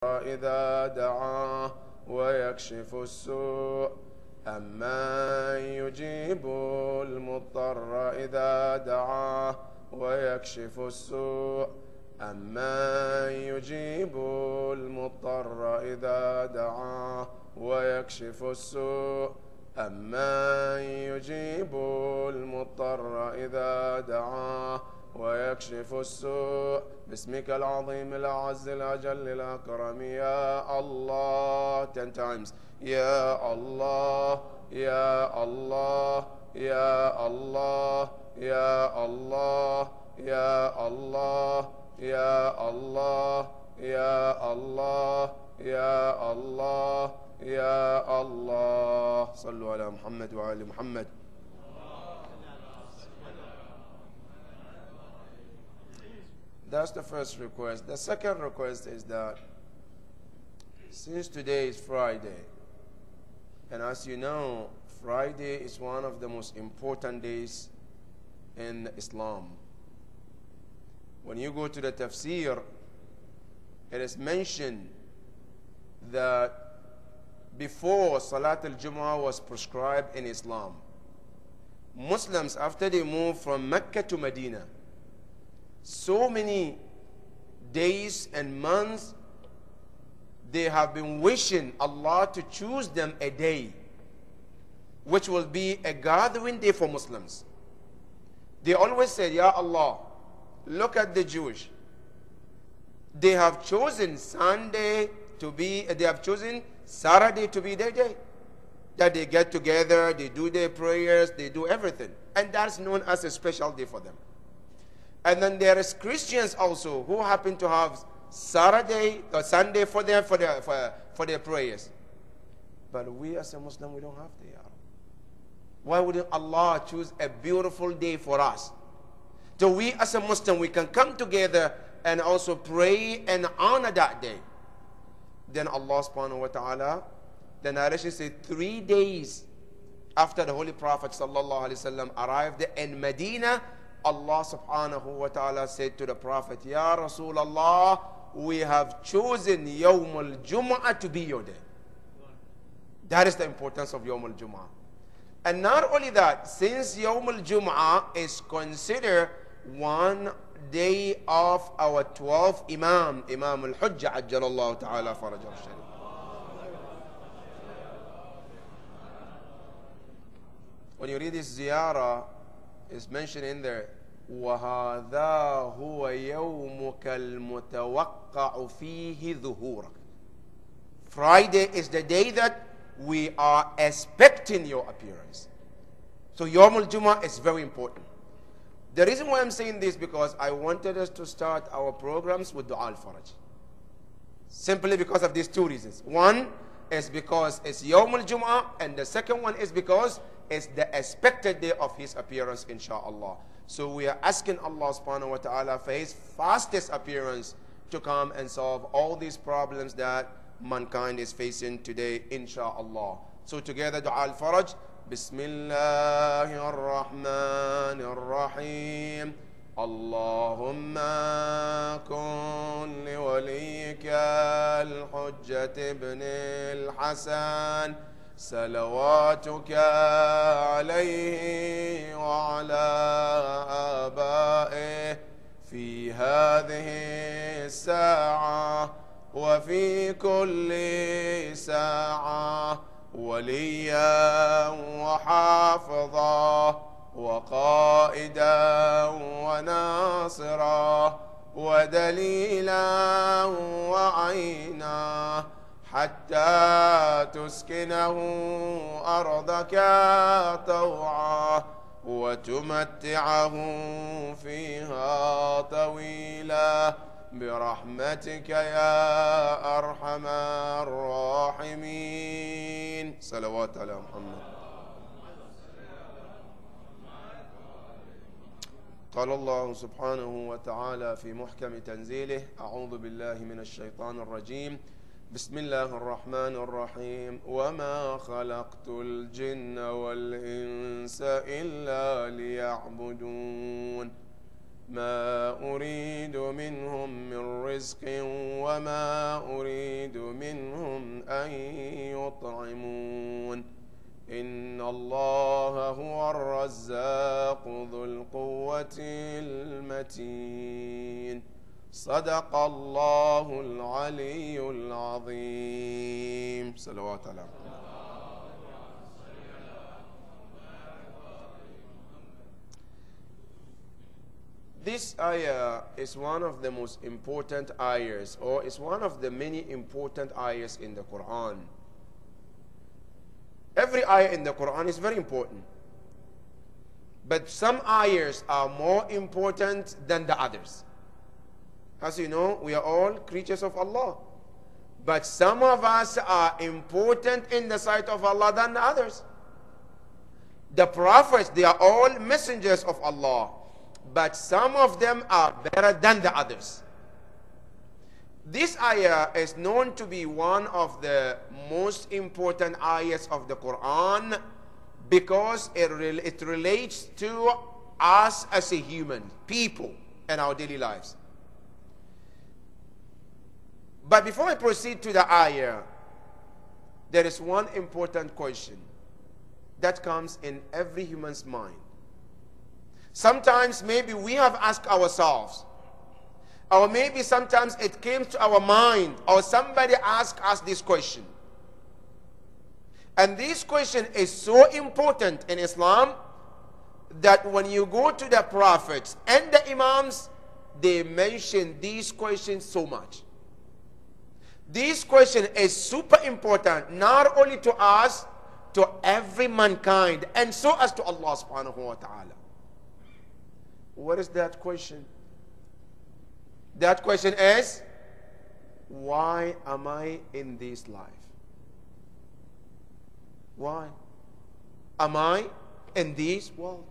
إذا دعاه ويكشف السوء أمن يجيب المضطر إذا دعاه ويكشف السوء أمن يجيب المضطر إذا دعاه ويكشف السوء أمن يجيب المضطر إذا دعاه ويكشف السوء باسمك العظيم الأعز الأجل الأكرم يا الله 10 times يا الله يا الله يا الله يا الله يا الله يا الله يا الله يا الله يا الله صلوا على محمد وعلى محمد. That's the first request. The second request is that since today is Friday, and as you know, Friday is one of the most important days in Islam. When you go to the tafsir, it is mentioned that before Salat al-Jumu'ah was prescribed in Islam, Muslims, after they moved from Mecca to Medina, so many days and months they have been wishing Allah to choose them a day which will be a gathering day for Muslims. They always said, Ya Allah, look at the Jewish. They have chosen Saturday to be their day. That they get together, they do their prayers, they do everything. And that's known as a special day for them. And then there is Christians also who happen to have Saturday or Sunday for their prayers. But we as a Muslim, we don't have that. Why wouldn't Allah choose a beautiful day for us? So we as a Muslim, we can come together and also pray and honor that day. Then Allah subhanahu wa ta'ala, the narration says 3 days after the Holy Prophet sallallahu alaihi wasallam arrived in Medina, Allah subhanahu wa ta'ala said to the Prophet, Ya Rasulullah, we have chosen Yawm al-Jum'ah to be your day. That is the importance of Yawm al-Jum'ah. And not only that, since Yawm al-Jum'ah is considered one day of our 12th Imam, Imam al-Hujjah, ajjalallahu ta'ala farajah al-sharif. When you read this ziyarah, it's mentioned in there, وَهَذَا هُوَ يَوْمُكَ الْمُتَوَقَّعُ فِيهِ ظُهُورَكَ. Friday is the day that we are expecting your appearance. So Yawm al-Jumu'ah is very important. The reason why I'm saying this because I wanted us to start our programs with Dua al-Faraj. Simply because of these two reasons. One is because it's Yawm al-Jumu'ah, and the second one is because it's the expected day of his appearance, inshaAllah. So we are asking Allah subhanahu wa ta'ala for his fastest appearance to come and solve all these problems that mankind is facing today, inshaAllah. So together, Dua al-Faraj. Bismillahir Rahmanir Rahim. Allahumma kun li waliyika al-Hujjat ibn al-Hasan صلواتك عليه وعلى آبائه في هذه الساعة وفي كل ساعة وليا وحافظا وقائدا وناصرا ودليلا وعينا حتى تسكنه أرضك طوعا وتمتعه فيها طويلا برحمتك يا أرحم الراحمين. صلوات على محمد. قال الله سبحانه وتعالى في محكم تنزيله أعوذ بالله من الشيطان الرجيم بسم الله الرحمن الرحيم وما خلقت الجن والإنس إلا ليعبدون ما أريد منهم من رزق وما أريد يطعمون إن الله هو الرزاق ذو القوة المتين صدق الله العلي العظيم صلوات الله. This ayah is one of the most important ayahs, or is one of the many important ayahs in the Quran. Every ayah in the Quran is very important. But some ayahs are more important than the others. As you know, we are all creatures of Allah. But some of us are important in the sight of Allah than the others. The prophets, they are all messengers of Allah. But some of them are better than the others. This ayah is known to be one of the most important ayahs of the Quran because it relates to us as a human, people, and our daily lives. But before I proceed to the ayah, there is one important question that comes in every human's mind. Sometimes maybe we have asked ourselves, or maybe sometimes it came to our mind, or somebody asked us this question. And this question is so important in Islam that when you go to the prophets and the imams, they mention these questions so much. This question is super important, not only to us, to every mankind, and so as to Allah subhanahu wa ta'ala. What is that question? That question is, why am I in this life? Why am I in this world?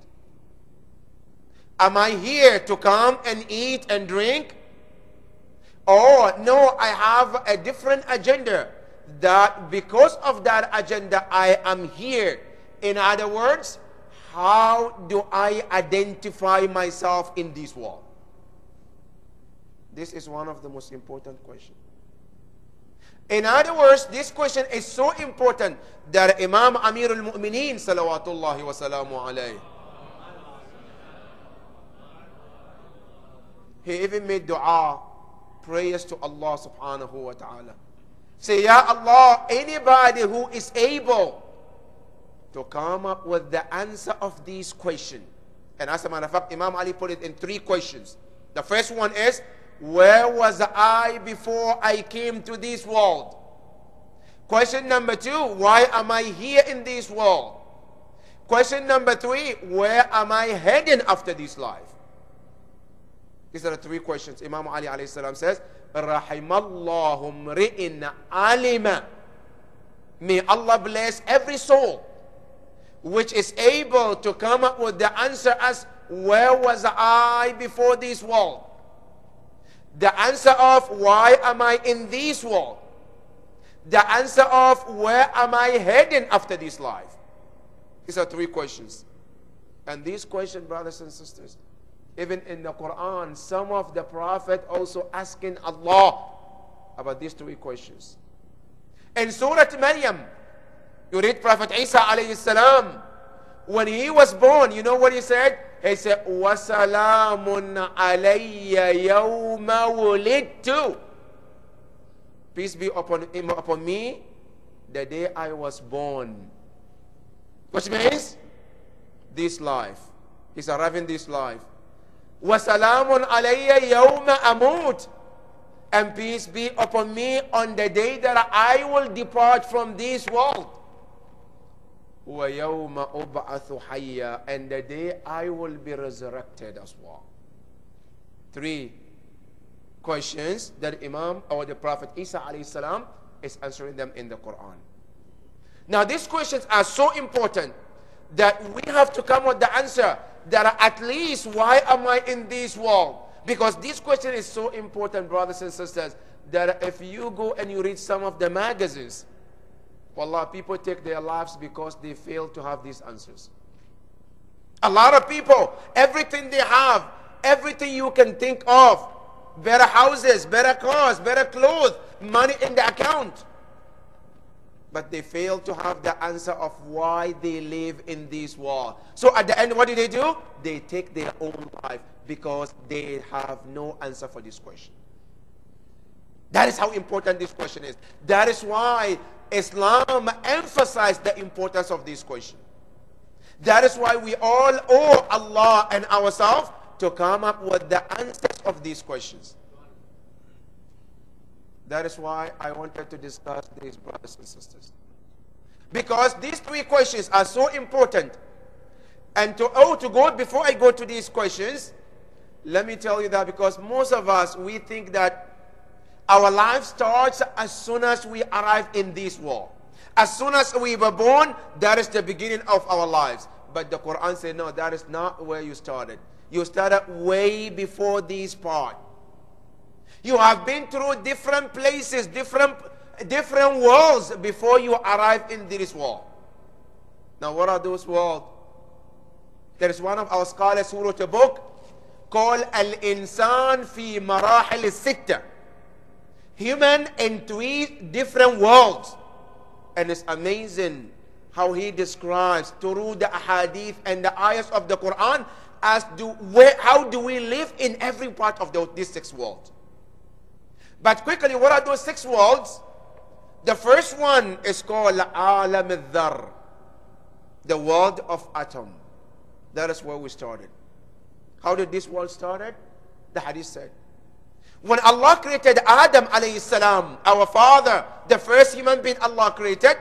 Am I here to come and eat and drink? Or no, I have a different agenda, that because of that agenda I am here. In other words, how do I identify myself in this world? This is one of the most important questions. In other words, this question is so important that Imam Amir al-Mu'mineen salawatullahi wa salamu alayhi, he even made dua, prayers to Allah subhanahu wa ta'ala. Say, Ya Allah, anybody who is able to come up with the answer of this question. And as a matter of fact, Imam Ali put it in 3 questions. The first one is, where was I before I came to this world? Question number 2, why am I here in this world? Question number 3, where am I heading after this life? These are the 3 questions. Imam Ali alayhi salam says, Rahimallahu mri'in alima. May Allah bless every soul which is able to come up with the answer as, where was I before this world? The answer of, why am I in this world? The answer of, where am I heading after this life? These are 3 questions. And these questions, brothers and sisters, even in the Quran, some of the Prophet also asking Allah about these 3 questions. In Surah Maryam, you read Prophet Isa alayhi salam, when he was born, you know what he said? He said, وَسَلَامٌ عَلَيَّ يَوْمَ وُلِدْتُ. Peace be upon me the day I was born. Which means, this life. He's arriving this life. وَسَلَامٌ عَلَيَّ يَوْمَ أَمُوتُ. And peace be upon me on the day that I will depart from this world. وَيَوْمَ أُبْعَثُ حَيًّا. And the day I will be resurrected as well. 3 questions that Imam or the Prophet Isa alayhi salam is answering them in the Quran. Now these questions are so important that we have to come with the answer that at least, why am I in this world? Because this question is so important, brothers and sisters, that if you go and you read some of the magazines, wallah, people take their lives because they fail to have these answers. A lot of people, everything they have, everything you can think of, better houses, better cars, better clothes, money in the account. but they fail to have the answer of why they live in this world. So at the end, what do? They take their own life because they have no answer for this question. That is how important this question is. That is why Islam emphasized the importance of this question. That is why we all owe Allah and ourselves to come up with the answers of these questions. That is why I wanted to discuss these, brothers and sisters. Because these three questions are so important. And before I go to these questions, let me tell you that because most of us, we think that our life starts as soon as we arrive in this world. As soon as we were born, that is the beginning of our lives. But the Quran said, no, that is not where you started. You started way before this part. You have been through different places, different worlds before you arrive in this world. Now, what are those worlds? There is one of our scholars who wrote a book called Al-Insan fi Marahil Sitta. Human in three different worlds. And it's amazing how he describes through the ahadith and the ayahs of the Quran how do we live in every part of these six worlds. But quickly, what are those six worlds? The first one is called Alam al-Dhar, the world of atom. That is where we started. How did this world started? The hadith said, when Allah created Adam alayhi salam, our father, the first human being Allah created,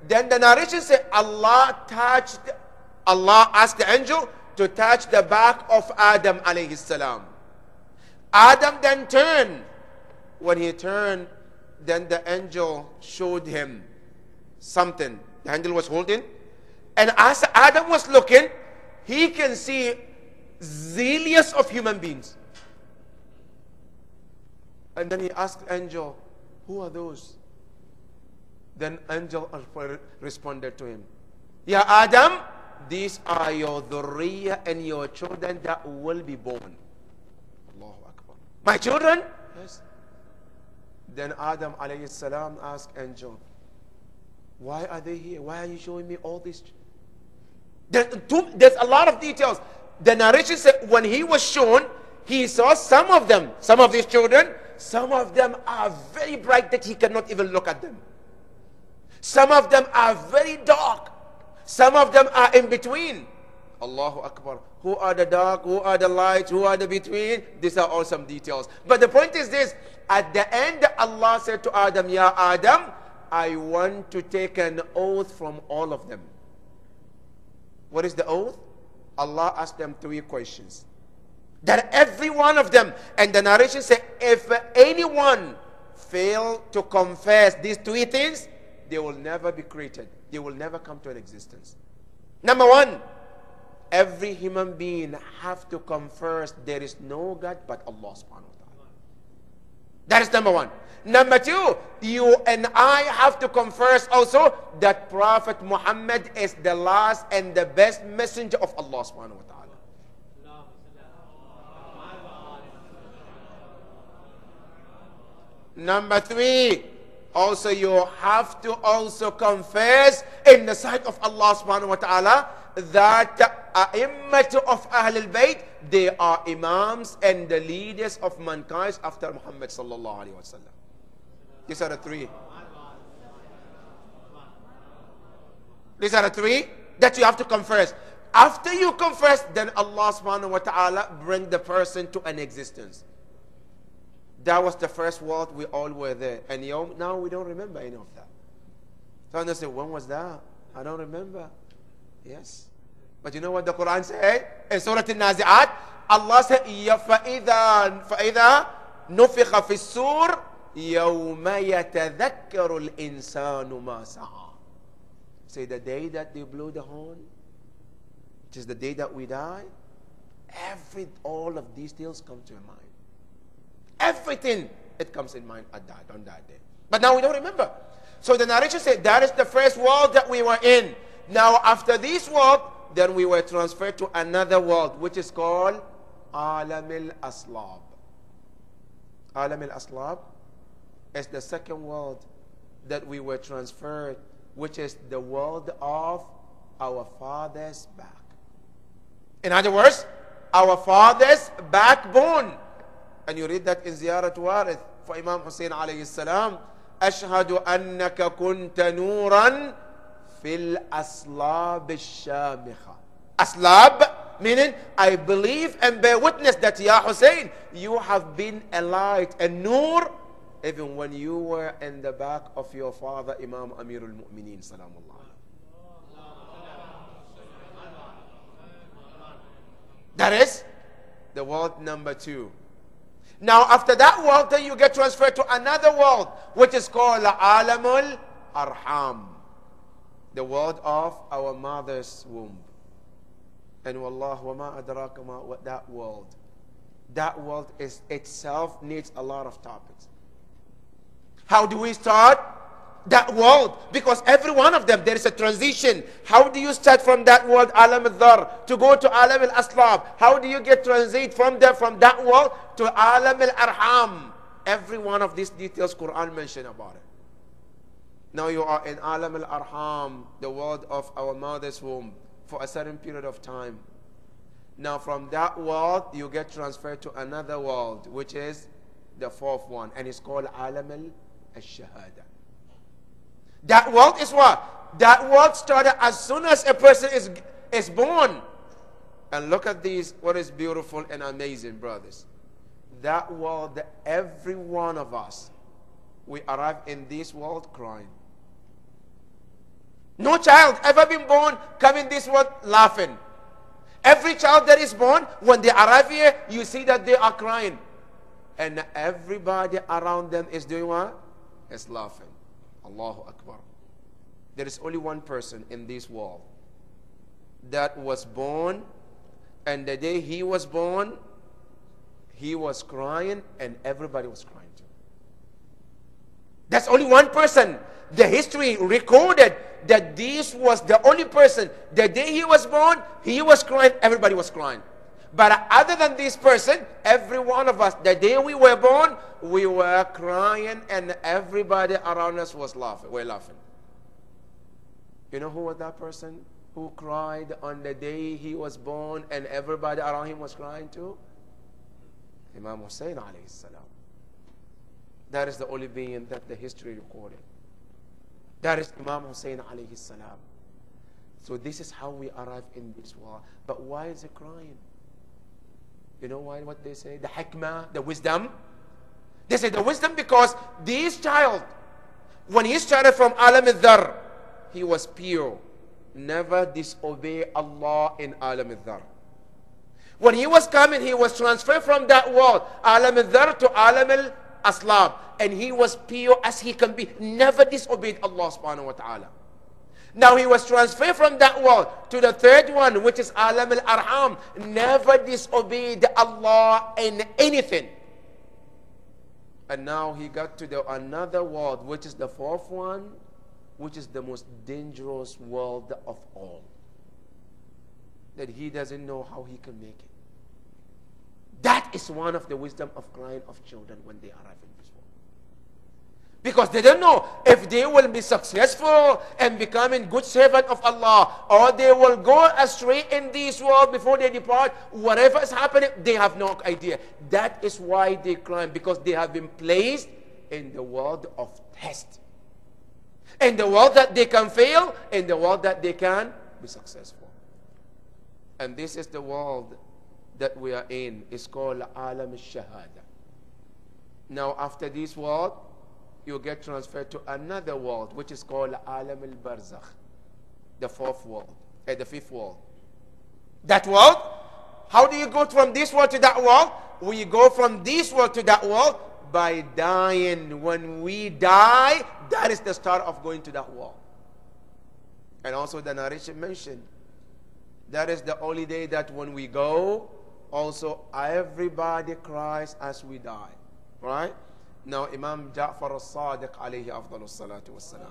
then the narration said Allah asked the angel to touch the back of Adam alayhi salam. Adam then turned. When he turned, then the angel showed him something. The angel was holding. And as Adam was looking, he can see zillions of human beings. And then he asked angel, who are those? Then angel responded to him, Ya Adam, these are your dhurriya and your children that will be born. Allahu Akbar. My children? Yes. Then Adam alayhi salam asked angel, why are they here? Why are you showing me all this? There's a lot of details. The narration said when he was shown, he saw some of these children, some of them are very bright that he cannot even look at them. Some of them are very dark. Some of them are in between. Allahu Akbar. Who are the dark? Who are the light? Who are the between? These are all some details. But the point is this. At the end, Allah said to Adam, Ya Adam, I want to take an oath from all of them. What is the oath? Allah asked them three questions. That every one of them, and the narration said, if anyone fail to confess these three things, they will never be created. They will never come to an existence. Number one, every human being have to confess there is no God but Allah subhanahu wa ta'ala. That is number one. Number two, you and I have to confess also that Prophet Muhammad is the last and the best messenger of Allah subhanahu wa ta'ala. Number three, also you have to also confess in the sight of Allah subhanahu wa ta'ala that A'immatu of Ahlul Bayt, they are imams and the leaders of mankind after Muhammad sallallahu alayhi wa sallam. These are the three. These are the three that you have to confess. After you confess, then Allah subhanahu wa ta'ala bring the person to an existence. That was the first world, we all were there. And now we don't remember any of that. So I say, when was that? I don't remember. Yes. But you know what the Quran said? In Surah Al-Nazi'at, Allah said, فَإِذَا نُفِخَ فِي السُّورِ يَوْمَ يَتَذَكَّرُ الْإِنسَانُ مَا سَعَى. Say, the day that they blow the horn, which is the day that we die, all of these things come to your mind. Everything, it comes in mind on that day. But now we don't remember. So the narration said, that is the first world that we were in. Now after this world, then we were transferred to another world, which is called Alam al-Aslab. Alam al-Aslab is the second world that we were transferred, which is the world of our father's back. In other words, our father's backbone. And you read that in Ziyarat Warith for Imam Hussein alayhi salam. أشهد أنك كنت نورا في الأصلاب الشامخة. Aslab, meaning I believe and bear witness that, Ya Hussein, you have been a light, a nur, even when you were in the back of your father, Imam Amirul Mu'mineen, salamullah. That is the world number 2. Now, after that world, then you get transferred to another world, which is called Alamul Arham, the world of our mother's womb. And wallah, wa ma adraka ma, what that world is itself needs a lot of topics. How do we start that world? Because every one of them, there is a transition. How do you start from that world, Alam al-Dhar, to go to Alam al-Aslab? How do you get transit from that world to Alam al-Arham? Every one of these details, Quran mentioned about it. Now you are in Alam al-Arham, the world of our mother's womb, for a certain period of time. Now from that world, you get transferred to another world, which is the 4th one, and it's called Alam al-Shahada. That world is what? That world started as soon as a person is born. And look at these, what is beautiful and amazing, brothers. That world, every one of us, we arrive in this world crying. No child ever been born come in this world laughing. Every child that is born, when they arrive here, you see that they are crying. And everybody around them is doing what? Is laughing. Allahu Akbar. There is only one person in this world that was born, and the day he was born, he was crying and everybody was crying too. That's only one person. The history recorded that this was the only person. The day he was born, he was crying, everybody was crying. But other than this person, every one of us, the day we were born, we were crying and everybody around us was laughing. We're laughing. You know who was that person who cried on the day he was born and everybody around him was crying too? Imam Hussein alayhi salam. That is the only being that the history recorded. That is Imam Hussein alayhi salam. So this is how we arrive in this world. But why is he crying? You know why? What they say? The hikmah, the wisdom. They say the wisdom because this child, when he started from Alam al-Dhar, he was pure. Never disobey Allah in Alam al-Dhar. When he was coming, he was transferred from that world, Alam al-Dhar to Alam al-Aslab. And he was pure as he can be. Never disobeyed Allah subhanahu wa ta'ala. Now he was transferred from that world to the 3rd one, which is Alam al-Arham. Never disobeyed Allah in anything. And now he got to another world, which is the 4th one, which is the most dangerous world of all. That he doesn't know how he can make it. That is one of the wisdom of crying of children when they arrive in this world. Because they don't know if they will be successful and becoming good servant of Allah, or they will go astray in this world before they depart. Whatever is happening, they have no idea. That is why they cry, because they have been placed in the world of test. In the world that they can fail, in the world that they can be successful. And this is the world that we are in. It's called Alam al-Shahada. Now after this world, you get transferred to another world, which is called Alam al-Barzakh, the 4th world, the 5th world. That world, how do you go from this world to that world? We go from this world to that world by dying. When we die, that is the start of going to that world. And also the narration mentioned, that is the only day that when we go, also everybody cries as we die. Right? Now Imam Ja'far al-Sadiq alayhi afdalus salatu wassalam,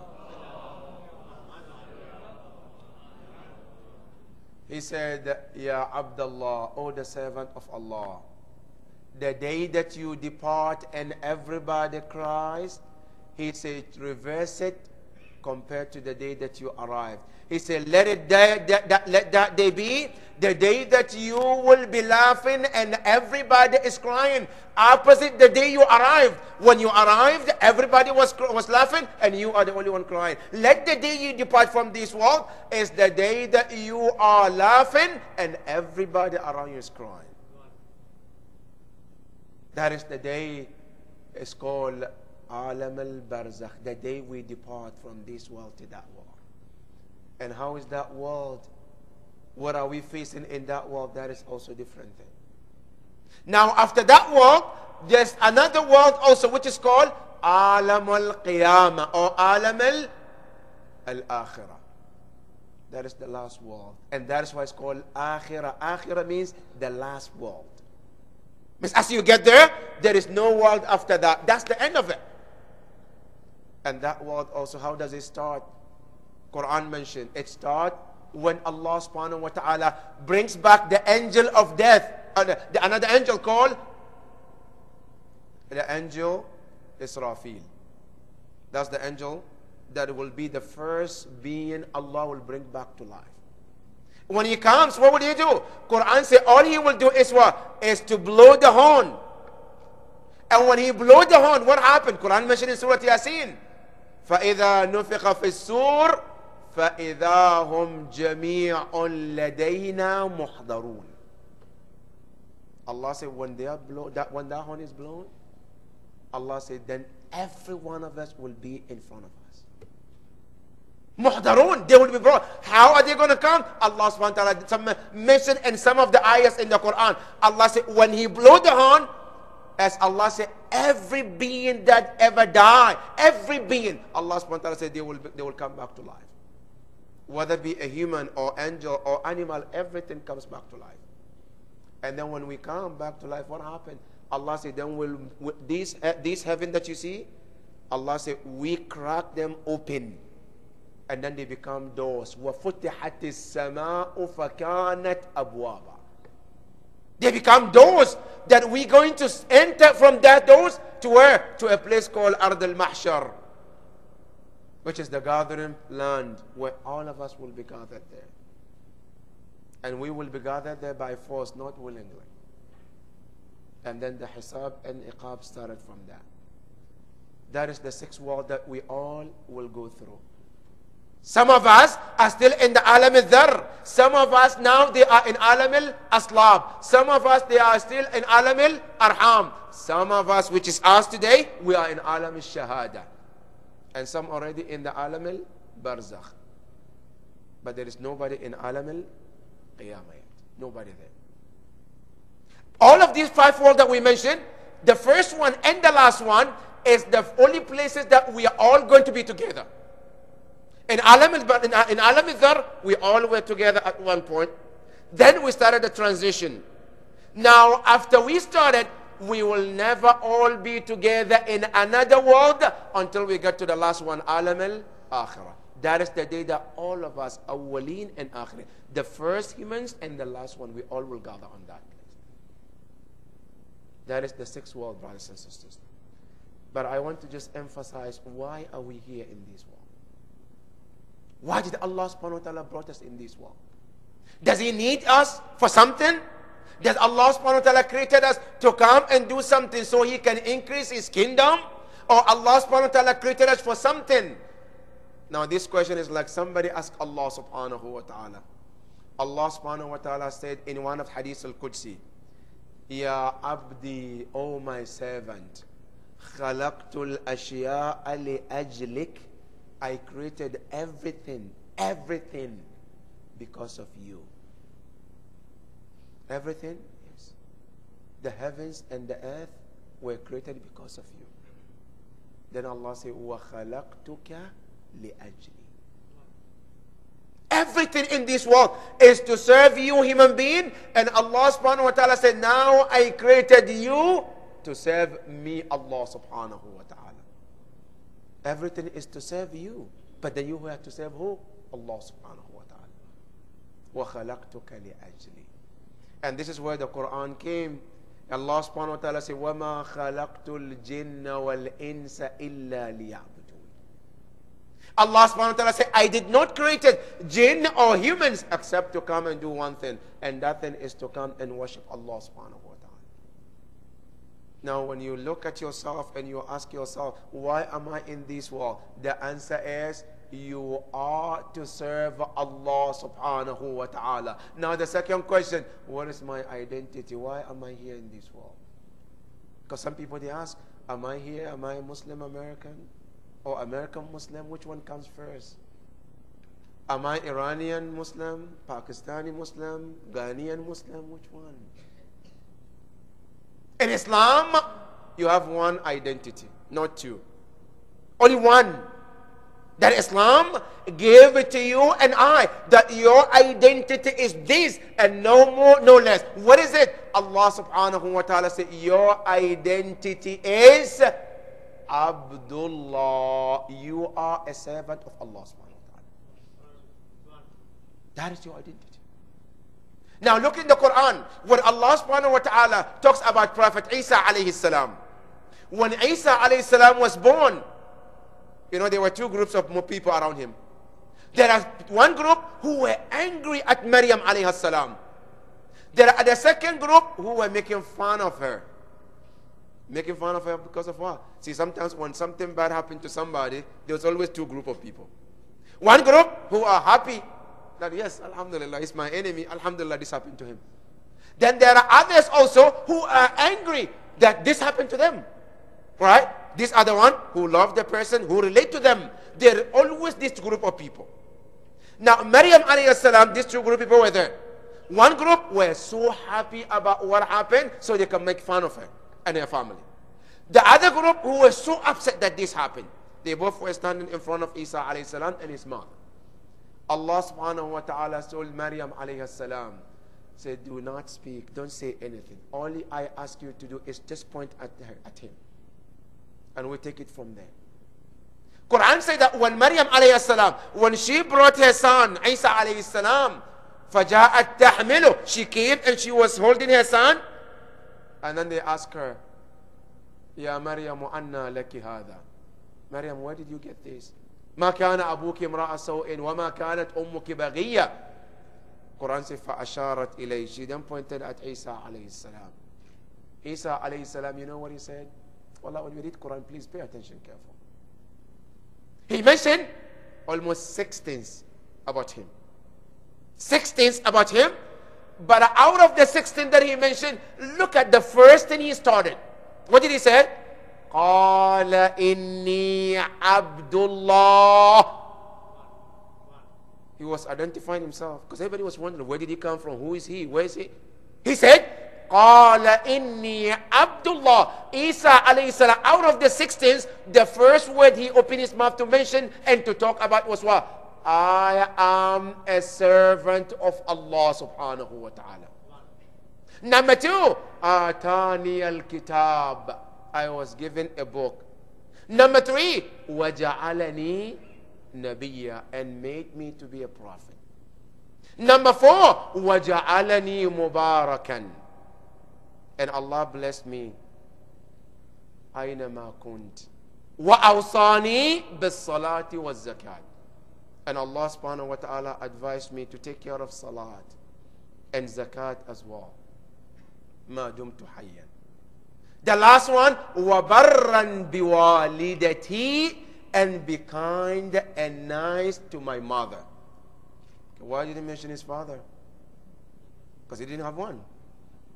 he said, Ya Abdullah, O the servant of Allah, the day that you depart and everybody cries He said, reverse it compared to the day that you arrived. He said, let that day be the day that you will be laughing and everybody is crying. Opposite the day you arrived. When you arrived, everybody was laughing and you are the only one crying. Let the day you depart from this world is the day that you are laughing and everybody around you is crying. That is the day. It's called Alam al-Barzakh, the day we depart from this world to that world. And how is that world? What are we facing in that world? That is also a different thing. Now, after that world, there's another world also, which is called Alam al-Qiyamah or Alam al-Akhirah. That is the last world. And that is why it's called Akhirah. Akhirah means the last world. Means as you get there, there is no world after that. That's the end of it. And that world also, how does it start? Quran mentioned it starts when Allah subhanahu wa ta'ala brings back the angel of death. Another angel called the angel Israfil. That's the angel that will be the first being Allah will bring back to life. When he comes, what will he do? Quran says all he will do is what? Is to blow the horn. And when he blow the horn, what happened? Quran mentioned in Surah Yasin. فَإِذَا نُفِخَ فِي السُّورِ فَإِذَا هُمْ جَمِيعٌ لَدَيْنَا مُحْضَرُونَ. Allah said when when that horn is blown, Allah said then every one of us will be in front of us. Muhdarun, they will be brought. How are they going to come? Allah subhanahu wa ta'ala mentioned in some of the ayahs in the Quran. Allah said when he blew the horn, as Allah said, every being that ever died, every being, Allah subhanahu wa ta'ala said they will come back to life. Whether it be a human or angel or animal, everything comes back to life. And then when we come back to life, what happened? Allah said, then these heaven that you see, Allah said, we crack them open. And then they become doors. وَفُتِحَتِ السَّمَاءُ فَكَانَتْ أَبْوَابًا. They become doors that we're going to enter from that doors to where? To a place called Ard al-Mahshar, which is the gathering land where all of us will be gathered there. And we will be gathered there by force, not willingly. And then the hisab and iqab started from that. That is the sixth world that we all will go through. Some of us are still in the Alam al-Dharr. Some of us now they are in Alam al-Aslab. Some of us they are still in Alam al-Arham. Some of us, which is us today, we are in Alam al-Shahada. And some already in the Alam al-Barzakh. But there is nobody in Alam al-Qiyamah yet. Nobody there. All of these five worlds that we mentioned, the first one and the last one is the only places that we are all going to be together. In Alam al-Dharr, we all were together at one point. Then we started the transition. Now, after we started, we will never all be together in another world until we get to the last one, Alam al-Akhirah. That is the day that all of us, awwaleen and akhirin, the first humans and the last one, we all will gather on that place. That is the sixth world, brothers and sisters. But I want to just emphasize, why are we here in this world? Why did Allah subhanahu wa ta'ala brought us in this world? Does He need us for something? Does Allah subhanahu wa ta'ala created us to come and do something so He can increase His kingdom? Or Allah subhanahu wa ta'ala created us for something? Now this question is like somebody asked Allah subhanahu wa ta'ala. Allah subhanahu wa ta'ala said in one of Hadith al-Qudsi, Ya abdi, O my servant, khalaqtul ashya'a li ajlik. I created everything because of you. Everything, yes. The heavens and the earth were created because of you. Then Allah said, وَخَلَقْتُكَ لِأَجْلِي. Everything in this world is to serve you, human being. And Allah subhanahu wa ta'ala said, now I created you to serve me, Allah subhanahu wa ta'ala. Everything is to serve you. But then you have to serve who? Allah subhanahu wa ta'ala. وَخَلَقْتُكَ لِأَجْلِي. And this is where the Quran came Allah subhanahu wa ta'ala said, وَمَا خَلَقْتُ الْجِنَّ وَالْإِنسَ إِلَّا لِيَعْبُدُونَ. Allah subhanahu wa ta'ala said, I did not create jinn or humans except to come and do one thing. And that thing is to come and worship Allah subhanahu wa ta'ala. Now when you look at yourself and you ask yourself, why am I in this world? The answer is, you are to serve Allah subhanahu wa ta'ala. Now the second question, what is my identity? Why am I here in this world? Because some people they ask, am I here? Am I a Muslim American? Or American Muslim? Which one comes first? Am I Iranian Muslim? Pakistani Muslim? Ghanaian Muslim? Which one? In Islam, you have one identity, not two. Only one. That Islam gave it to you and I. That your identity is this and no more, no less. What is it? Allah subhanahu wa ta'ala said, your identity is Abdullah. You are a servant of Allah subhanahu wa ta'ala. That is your identity. Now look in the Quran. When Allah subhanahu wa ta'ala talks about Prophet Isa alayhi salam. When Isa alayhi salam was born, you know, there were two groups of people around him. There are one group who were angry at Maryam alayhi salam. There are the second group who were making fun of her. Making fun of her because of what? See, sometimes when something bad happened to somebody, there's always two groups of people. One group who are happy that, yes, alhamdulillah, he's my enemy. Alhamdulillah, this happened to him. Then there are others also who are angry that this happened to them. Right? These are the one who love the person, who relate to them. There are always this group of people. Now, Maryam alayhi salam, these two group of people were there. One group were so happy about what happened, so they can make fun of her and her family. The other group who were so upset that this happened, they both were standing in front of Isa alayhi salam and his mother. Allah subhanahu wa ta'ala told Maryam alayhi salam, said, do not speak, don't say anything. All I ask you to do is just point at him. And we take it from there. Quran said that when Maryam alayhi salam, when she brought her son, Isa alayhi salam, فَجَاءَتْ تَحْمِلُ, she came and she was holding her son. And then they asked her, Ya Maryam, anna laki hadha. Maryam, where did you get this? ما كان أبوك امرأ سوء وما كانت أمك بغية. Quran says فأشارت إليه. She then pointed at Isa alayhi salam. Isa alayhi salam, you know what he said? Wallah, when you read Quran, please pay attention careful. He mentioned almost 6 things about him. 6 things about him. But out of the 6 things that he mentioned, look at the first thing he started. What did he say? قال إني عبد الله. He was identifying himself because everybody was wondering, where did he come from? Who is he? Where is he? He said, قال إني عبد الله. Isa alayhi salam, out of the 6 things, the first word he opened his mouth to mention and to talk about was what? I am a servant of Allah subhanahu wa ta'ala. Number 2, آتاني الكتاب. I was given a book. Number 3, وَجَعَلَنِي نَبِيًّا, and made me to be a prophet. Number 4, وَجَعَلَنِي مُبَارَكًا, and Allah blessed me. أَيْنَمَا كُنْتِ وَأَوْصَانِي بِالصَّلَاةِ وَالزَّكَاةِ, and Allah subhanahu wa ta'ala advised me to take care of salat and zakat as well. مَا دُمْتُ حَيًّا. The last one, وَبَرًّا بِوَالِدَتِي, and be kind and nice to my mother. Why did he mention his father? Because he didn't have one.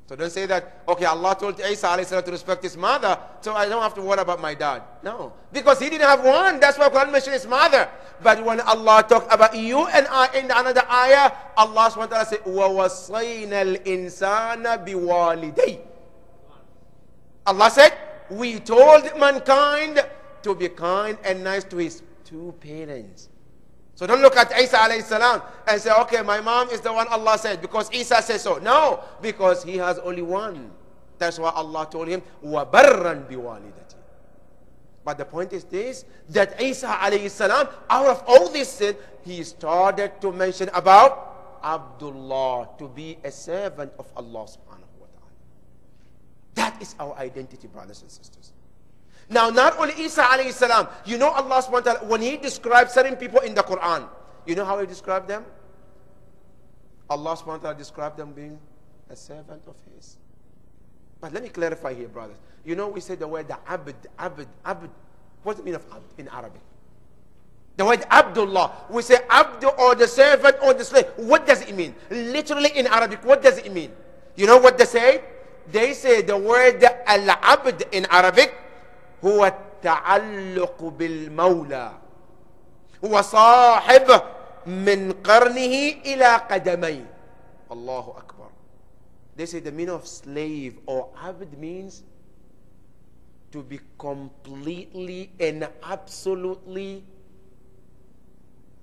So don't say that, okay, Allah told Isa alayhi salam to respect his mother, so I don't have to worry about my dad. No, because he didn't have one. That's why Quran mentioned his mother. But when Allah talked about you and I in another ayah, Allah subhanahu wa ta'ala said, وَوَصَّيْنَا الْإِنسَانَ بِوَالِدَيْهِ. Allah said, we told mankind to be kind and nice to his 2 parents. So don't look at Isa alayhi salam and say, okay, my mom is the one Allah said because Isa says so. No, because he has only one. That's why Allah told him, وَبَرًّا بِوَالِدَتِي. But the point is this, that Isa alayhi salam, out of all this sin, he started to mention about Abdullah, to be a servant of Allah subhanahu wa ta'ala. That is our identity, brothers and sisters. Now, not only Isa alayhi salam, you know Allah subhanahu wa ta'ala, when He describes certain people in the Quran, you know how He described them? Allah subhanahu wa ta'ala described them being a servant of His. But let me clarify here, brothers. You know, we say the word abd. What's the meaning of abd in Arabic? The word Abdullah. We say abd or the servant or the slave. What does it mean? Literally in Arabic, what does it mean? You know what they say? They say the word al-abd in Arabic, هو التعلق بالمولى وصاحب من قرنه إلى قدميه. Allahu Akbar. They say the meaning of slave or abd means to be completely and absolutely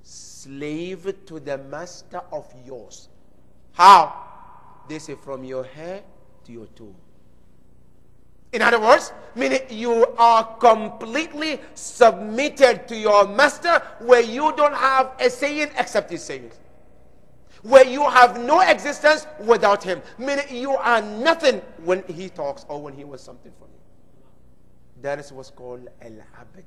slave to the master of yours. How? They say from your hair to your toe. In other words, meaning you are completely submitted to your master, where you don't have a saying except his saying, where you have no existence without him, meaning you are nothing when he talks or when he was something for you. That is what's called al-abd.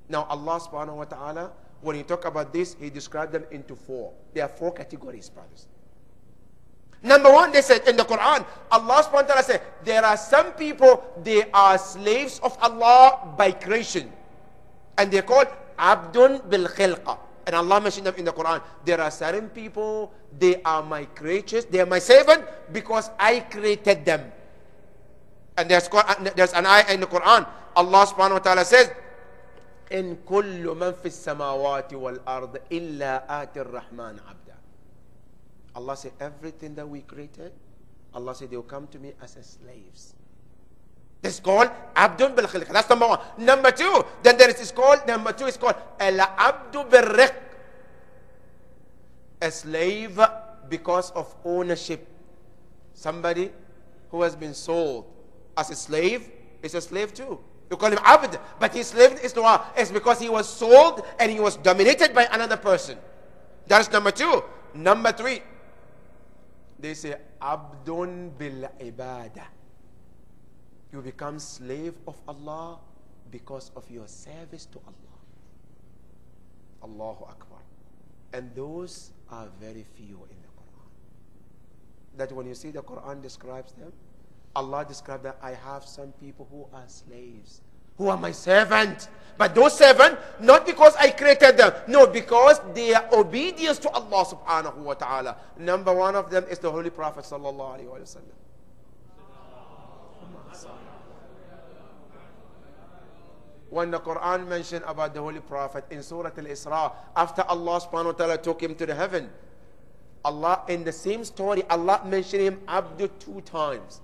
Now Allah subhanahu wa ta'ala, when He talk about this, He described them into four. There are four categories, brothers. Number one, they said in the Quran, Allah subhanahu wa ta'ala said, there are some people, they are slaves of Allah by creation. And they're called Abdun bil Khilqa. And Allah mentioned them in the Quran. There are certain people, they are my creatures, they are my servant because I created them. And there's an ayah in the Quran. Allah subhanahu wa ta'ala says, إن كل من في السماوات والأرض إلا آتي الرحمن عبدا. Allah said, everything that we created, Allah said, they will come to me as slaves. This is called Abdun bil Khilqa. That's number one. Number two, then there is called, number two is called Al Abdu bil Riq. A slave because of ownership. Somebody who has been sold as a slave is a slave too. You call him Abd, but his slave is no, it's because he was sold and he was dominated by another person. That is number two. Number three, they say Abdun bil Ibadah. You become slave of Allah because of your service to Allah. Allahu Akbar. And those are very few in the Quran. That when you see the Quran describes them, Allah described that I have some people who are slaves, who are my servant. But those servants, not because I created them, no, because their obedience to Allah subhanahu wa ta'ala. Number one of them is the Holy Prophet sallallahu alaihi wasallam. When the Quran mentioned about the Holy Prophet in Surah Al-Isra, after Allah subhanahu wa ta'ala took him to the heaven, Allah, in the same story, Allah mentioned him Abdu 2 times.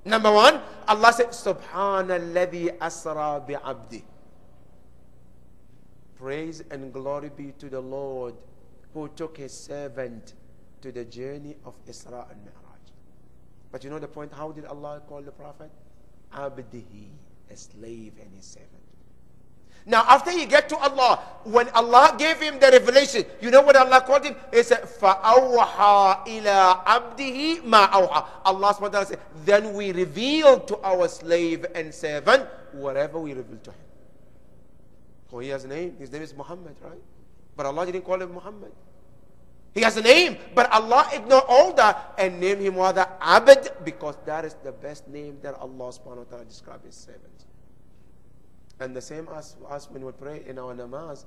Number one, Allah said, Subhanalladhi asra bi'abdi. Praise and glory be to the Lord who took his servant to the journey of Isra and Mi'raj. But you know the point, how did Allah call the Prophet? Abdihi, a slave and his servant. Now after he get to Allah, when Allah gave him the revelation, you know what Allah called him? He said, فَأَوْحَى إِلَىٰ عَبْدِهِ مَا أَوْحَى. Allah subhanahu wa ta'ala said, then we revealed to our slave and servant whatever we revealed to him. So he has a name. His name is Muhammad, right? But Allah didn't call him Muhammad. He has a name, but Allah ignored all that and named him rather Abd, because that is the best name that Allah subhanahu wa ta'ala described his servant. And the same as when we pray in our namaz,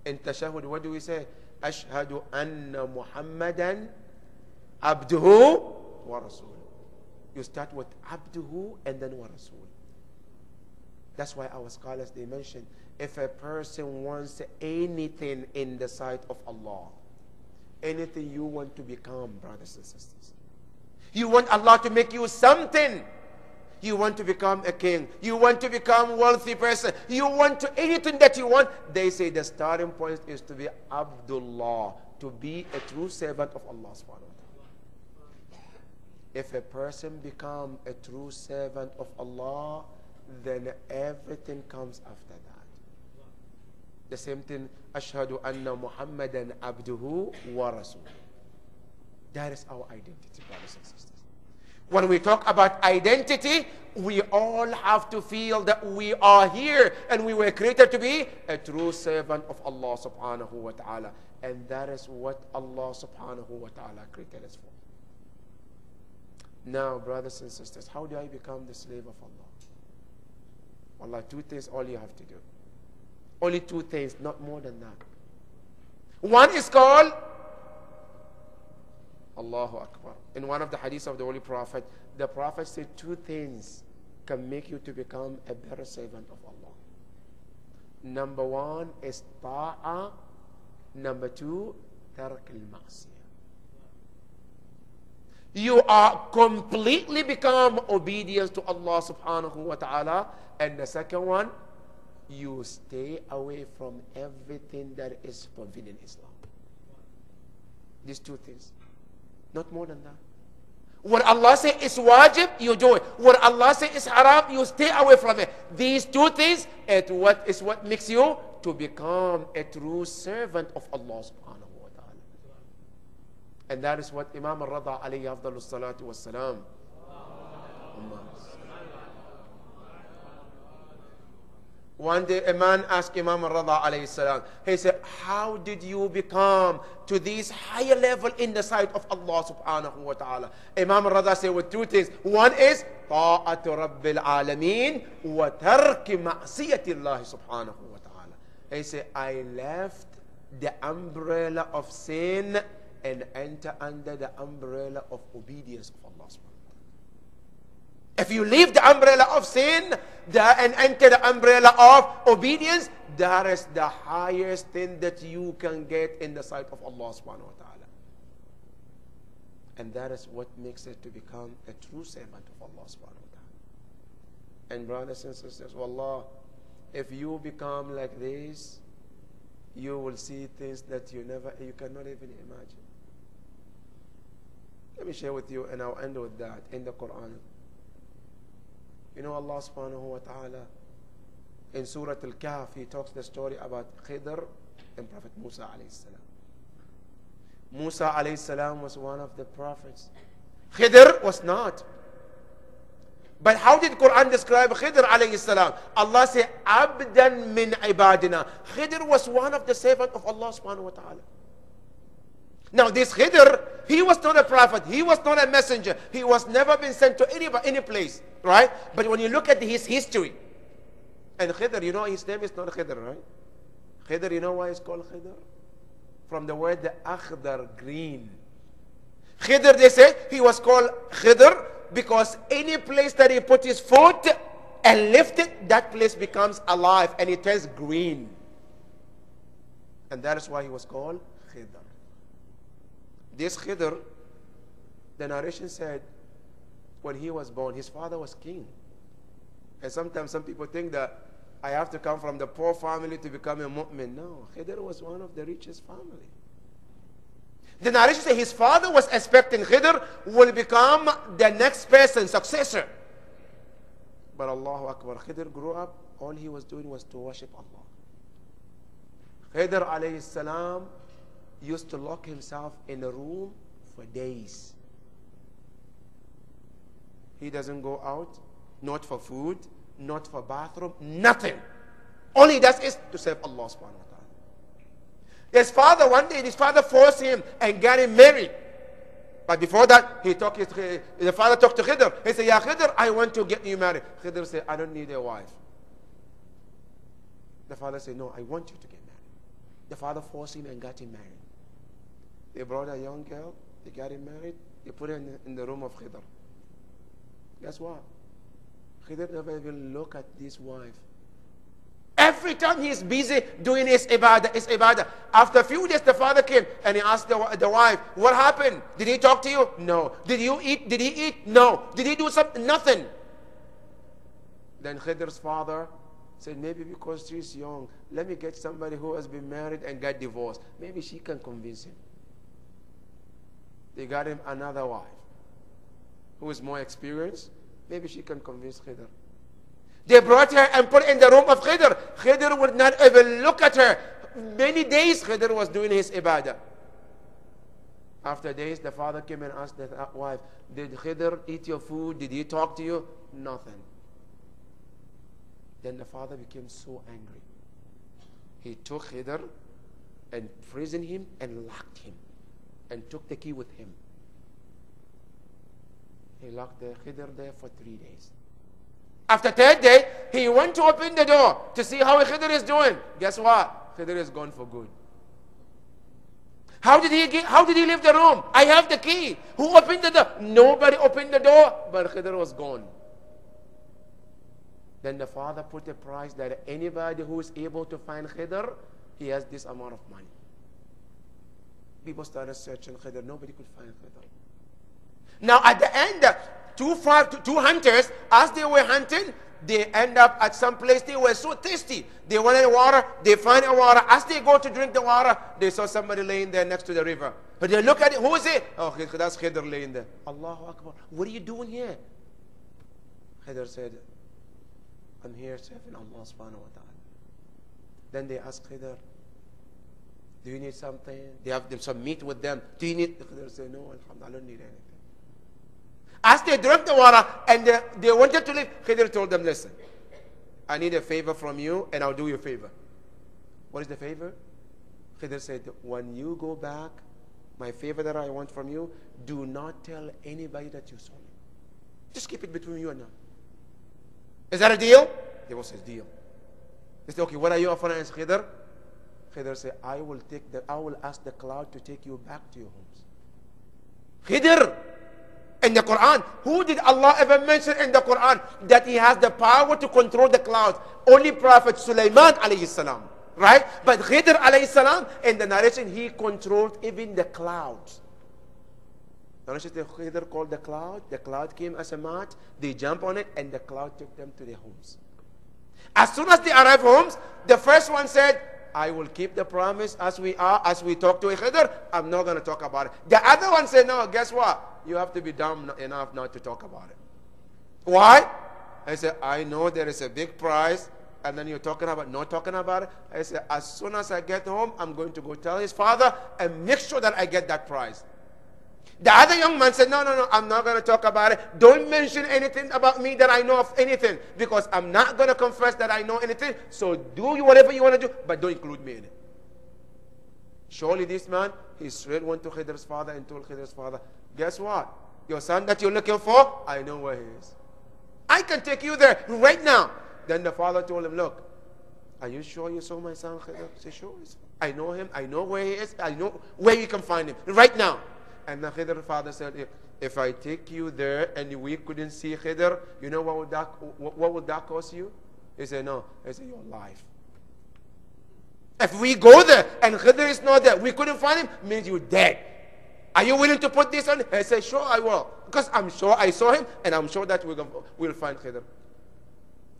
in tashahud, what do we say? Ashhadu anna Muhammadan abduhu wa rasul. You start with abduhu and then wa rasul. That's why our scholars, they mention, if a person wants anything in the sight of Allah, anything you want to become, brothers and sisters, you want Allah to make you something. You want to become a king. You want to become a wealthy person. You want to anything that you want. They say the starting point is to be Abdullah, to be a true servant of Allah subhanahu wa ta'ala. If a person become a true servant of Allah, then everything comes after that. The same thing, Ashhadu anna Muhammadan abduhu wa rasul. That is our identity, brothers and sisters. When we talk about identity, we all have to feel that we are here and we were created to be a true servant of Allah subhanahu wa ta'ala. And that is what Allah subhanahu wa ta'ala created us for. Now, brothers and sisters, how do I become the slave of Allah? Wallah, two things all you have to do. Only two things, not more than that. One is called Allahu Akbar. In one of the hadiths of the Holy Prophet, the Prophet said two things can make you to become a better servant of Allah. Number one is ta'a. Number two, tark al-ma'siyah. You are completely become obedience to Allah subhanahu wa ta'ala. And the second one, you stay away from everything that is forbidden in Islam. These two things. Not more than that. What Allah says is wajib, you do it. What Allah says is haram, you stay away from it. These two things is what makes you to become a true servant of Allah subhanahu wa ta'ala. And that is what Imam al-Rada alayhi afdalus salatu was salam. One day a man asked Imam al-Rada alayhi salam, he said, how did you become to this higher level in the sight of Allah subhanahu wa ta'ala? Imam al-Rada said with two things. One is, ta'atu rabbil alameen wa tarki ma'siyati Allah subhanahu wa ta'ala. He said, I left the umbrella of sin and enter under the umbrella of obedience of Allah subhanahu wa ta'ala. If you leave the umbrella of sin and enter the umbrella of obedience, that is the highest thing that you can get in the sight of Allah subhanahu wa ta'ala. And that is what makes it to become a true servant of Allah subhanahu wa ta'ala. And brothers and sisters, wallah, if you become like this, you will see things that you cannot even imagine. Let me share with you, and I'll end with that, in the Quran. You know, Allah subhanahu wa ta'ala, in Surah Al-Kahf, He talks the story about Khidr and Prophet Musa alayhi salam. Musa alayhi salam was one of the prophets. Khidr was not. But how did Quran describe Khidr alayhi salam? Allah said, Abdan min ibadina. Khidr was one of the servants of Allah subhanahu wa ta'ala. Now this Khidr, he was not a prophet, he was not a messenger, he was never been sent to any place, right? But when you look at his history, and Khidr, you know his name is not Khidr, right? Khidr, you know why it's called Khidr? From the word the akhdar, green. Khidr, they say, he was called Khidr because any place that he put his foot and lifted, that place becomes alive and it turns green. And that is why he was called Khidr. This Khidr, the narration said, when he was born, his father was king. And sometimes some people think that I have to come from the poor family to become a mu'min. No, Khidr was one of the richest family. The narration says his father was expecting Khidr will become the next person, successor. But Allahu Akbar, Khidr grew up, all he was doing was to worship Allah. Khidr alayhi salam used to lock himself in a room for days. He doesn't go out, not for food, not for bathroom, nothing. All he does is to serve Allah subhanahu wa ta'ala. His father, one day, his father forced him and got him married. But before that, the father talked to Khidr. He said, Ya Khidr, I want to get you married. Khidr said, I don't need a wife. The father said, no, I want you to get married. The father forced him and got him married. They brought a young girl, they got him married, they put her in the room of Khidr. Guess what? Khidr never even looked at this wife. Every time he's busy doing his ibadah. After a few days, the father came and he asked the wife, what happened? Did he talk to you? No. Did you eat? Did he eat? No. Did he do something? Nothing. Then Khidr's father said, maybe because she's young, let me get somebody who has been married and got divorced. Maybe she can convince him. They got him another wife who is more experienced. Maybe she can convince Khidr. They brought her and put her in the room of Khidr. Khidr would not even look at her. Many days Khidr was doing his ibadah. After days, the father came and asked the wife, did Khidr eat your food? Did he talk to you? Nothing. Then the father became so angry. He took Khidr and imprisoned him and locked him and took the key with him. He locked the Khidr there for 3 days. After third day, he went to open the door to see how Khidr is doing. Guess what? Khidr is gone for good. How did he leave the room? I have the key. Who opened the door? Nobody opened the door, but Khidr was gone. Then the father put a price that anybody who is able to find Khidr, he has this amount of money. People started searching Khidr. Nobody could find Khidr. Now at the end, two hunters, as they were hunting, they end up at some place. They were so thirsty. They wanted water. They find a water. As they go to drink the water, they saw somebody laying there next to the river. But they look at it. Who is it? Oh, that's Khidr laying there. Allahu Akbar. What are you doing here? Khidr said, I'm here serving Allah subhanahu wa ta'ala. Then they asked Khidr, do you need something? They have some meat with them. Do you need? Khidr said, no, alhamdulillah, I don't need anything. As they drank the water and they wanted to leave, Khidr told them, listen, I need a favor from you and I'll do you a favor. What is the favor? Khidr said, when you go back, my favor that I want from you, do not tell anybody that you saw me. Just keep it between you and I. Is that a deal? He was his deal. He said, okay, what are you offering us, Khidr? Khidr said, I will ask the cloud to take you back to your homes. Khidr! In the Quran, who did Allah ever mention in the Quran that he has the power to control the clouds? Only Prophet Sulaiman alayhi salam, right? But Khidr alayhi salam, in the narration, he controlled even the clouds. The narration said Khidr called the cloud came as a mat, they jump on it, and the cloud took them to their homes. As soon as they arrived homes, the first one said, I will keep the promise as we talk to Khidr, I'm not going to talk about it. The other one said, no, guess what? You have to be dumb enough not to talk about it. Why? I said, I know there is a big prize, and then you're not talking about it. I said, as soon as I get home, I'm going to go tell his father and make sure that I get that prize. The other young man said, no, I'm not going to talk about it. Don't mention anything about me that I know of anything, because I'm not going to confess that I know anything. So do whatever you want to do, but don't include me in it. Surely this man, he straight went to Khidr's father and told Khidr's father, guess what? Your son that you're looking for, I know where he is. I can take you there right now. Then the father told him, look, are you sure you saw my son Khidr? He said, sure. I know him. I know where he is. I know where you can find him right now. And the Khidr's father said, if I take you there and we couldn't see Khidr, you know what would that cost you? He said, no. He said, your life. If we go there and Khidr is not there, we couldn't find him, means you're dead. Are you willing to put this on? I said, sure, I will. Because I'm sure I saw him, and I'm sure that we'll find Khidr.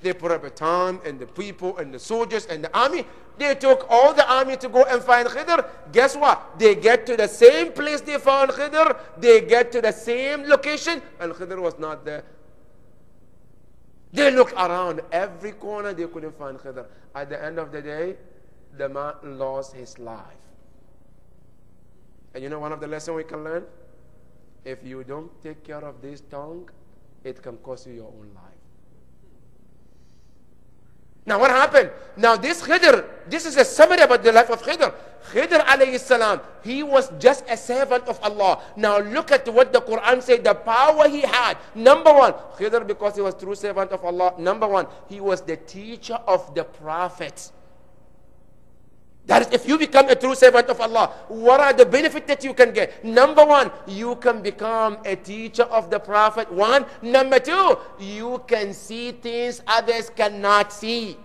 They put up a time, and the people, and the soldiers, and the army. They took all the army to go and find Khidr. Guess what? They get to the same place they found Khidr. They get to the same location, and Khidr was not there. They looked around every corner. They couldn't find Khidr. At the end of the day, the man lost his life. And you know one of the lessons we can learn? If you don't take care of this tongue, it can cost you your own life. Now what happened? Now this Khidr, this is a summary about the life of Khidr. Khidr alayhi salam, he was just a servant of Allah. Now look at what the Quran said, the power he had. Number one, Khidr, because he was true servant of Allah. Number one, he was the teacher of the prophets. That is, if you become a true servant of Allah, what are the benefits that you can get? Number one, you can become a teacher of the Prophet. One. Number two, you can see things others cannot see.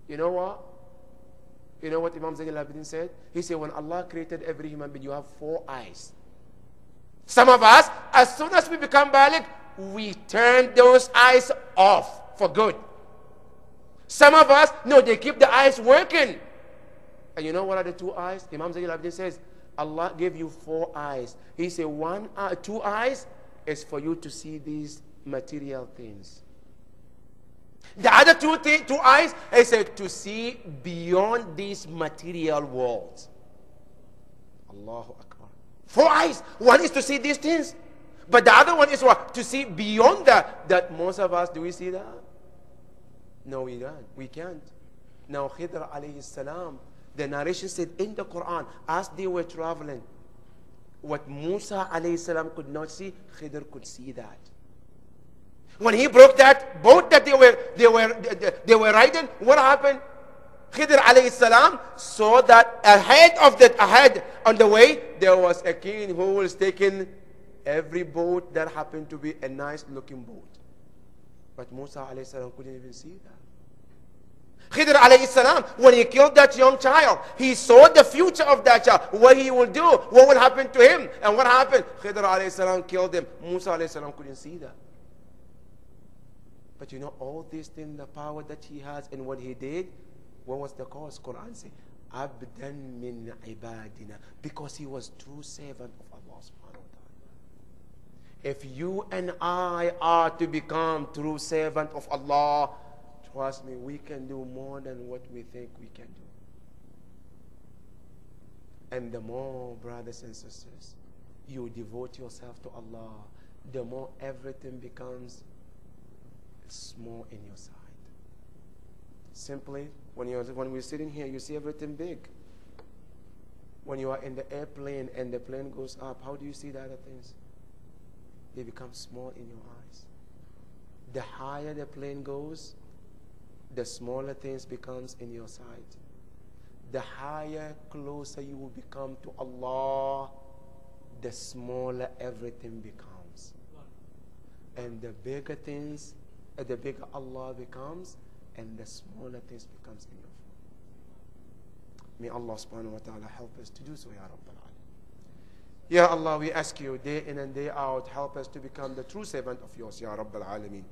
You know what? You know what Imam Zayn al-Abidin said? He said, when Allah created every human being, you have 4 eyes. Some of us, as soon as we become baligh, we turn those eyes off for good. Some of us, no, they keep the eyes working. And you know what are the 2 eyes? Imam Zayn al-Abidin says, Allah gave you 4 eyes. He said 2 eyes is for you to see these material things. The other 2 eyes, he said, to see beyond these material worlds. Allahu Akbar. 4 eyes. One is to see these things. But the other one is what? To see beyond that. That most of us, do we see that? No, we don't. We can't. Now, Khidr alayhi salam, the narration said in the Quran, as they were traveling, what Musa alayhi salam could not see, Khidr could see that. When he broke that boat that they were riding, what happened? Khidr alayhi salam saw that ahead on the way, there was a king who was taking every boat that happened to be a nice looking boat. But Musa alayhi salam couldn't even see that. Khidr alayhi salam, when he killed that young child, he saw the future of that child, what he will do, what will happen to him. And what happened? Khidr alayhi salam killed him. Musa alayhi salam couldn't see that. But you know, all these things, the power that he has and what he did, what was the cause? Quran says, Abdan min ibadina. Because he was true servant of Allah subhanahu wa ta'ala. If you and I are to become true servant of Allah, trust me, we can do more than what we think we can do. And the more, brothers and sisters, you devote yourself to Allah, the more everything becomes small in your sight. Simply, when we're sitting here, you see everything big. When you are in the airplane and the plane goes up, how do you see the other things? They become small in your eyes. The higher the plane goes, the smaller things becomes in your sight. The higher, closer you will become to Allah, the smaller everything becomes. And the bigger things, the bigger Allah becomes, and the smaller things becomes in your phone. May Allah subhanahu wa ta'ala help us to do so, Ya Rabbal Alameen. Ya Allah, we ask you day in and day out, help us to become the true servant of yours, Ya Rabbal Alameen.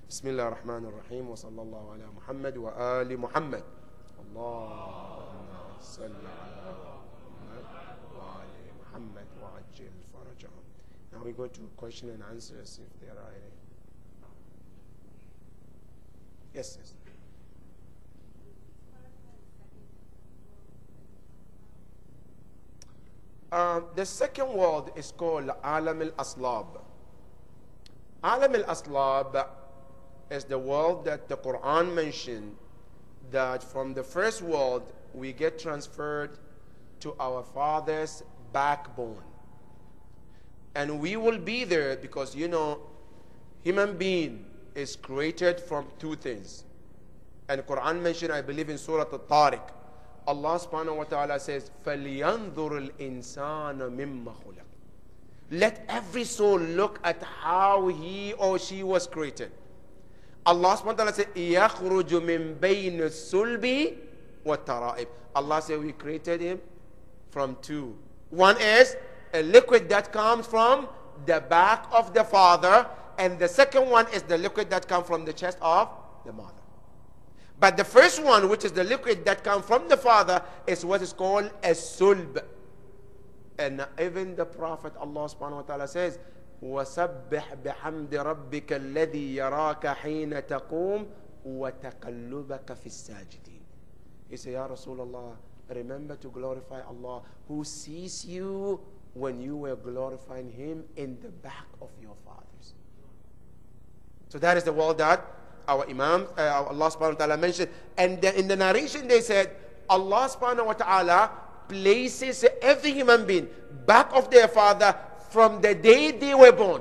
Bismillah ar-Rahman ar-Rahim, wa sallallahu ala Muhammad wa ali Muhammad. Allahumma salli ala Muhammad wa ali Muhammad wa ajil farajahum. Now we go to question and answers if there are any. Yes, yes. The second world is called Alam al-Aslab. Alam al-Aslab is the world that the Quran mentioned, that from the first world we get transferred to our father's backbone. And we will be there because, you know, human being is created from two things. And the Quran mentioned, I believe in Surah Al-Tariq, Allah subhanahu wa ta'ala says, فَلْيَنْظُرُ الْإِنسَانَ مِمَّا خُلِقَ. Let every soul look at how he or she was created. Allah subhanahu wa ta'ala says, يَخْرُجُ مِنْ بَيْنِ السُّلْبِ وَالتَّرَائِبِ. Allah said we created him from two. One is a liquid that comes from the back of the father, and the second one is the liquid that comes from the chest of the mother. But the first one, which is the liquid that comes from the father, is what is called a sulb. And even the Prophet, Allah subhanahu wa ta'ala says, وَسَبِّحْ بِحَمْدِ رَبِّكَ الَّذِي يَرَاكَ حِينَ تَقُومُ وَتَقَلُّبَكَ فِي السَّاجِدِينَ. He said, Ya Rasulullah, remember to glorify Allah who sees you when you were glorifying Him in the back of your fathers. So that is the world that our Imam, Allah subhanahu wa ta'ala mentioned. And in the narration they said, Allah subhanahu wa ta'ala places every human being back of their father from the day they were born.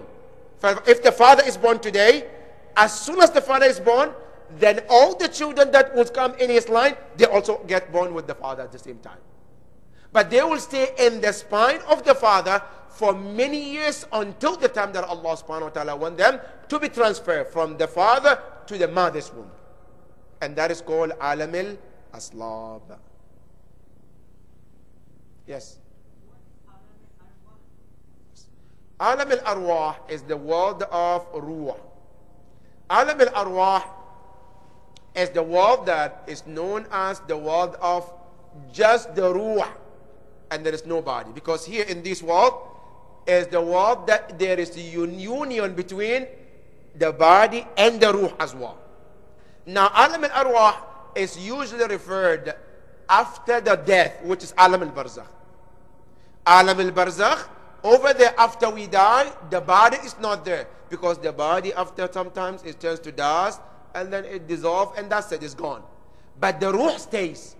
If the father is born today, as soon as the father is born, then all the children that will come in his line, they also get born with the father at the same time. But they will stay in the spine of the father for many years until the time that Allah subhanahu wa ta'ala wants them to be transferred from the father to the mother's womb. And that is called Alam al-Aslab. Yes. Alam al-Arwah is the world of Ruh. Alam al-Arwah is the world that is known as the world of just the Ruh, and there is nobody. Because here in this world is the world that there is a union between the body and the Ruh as well. Now, Alam al-Arwah is usually referred after the death, which is Alam al-Barzakh. Alam al-barzakh, over there after we die, the body is not there. Because the body after sometimes it turns to dust and then it dissolves and that's it, it's gone. But the ruh stays.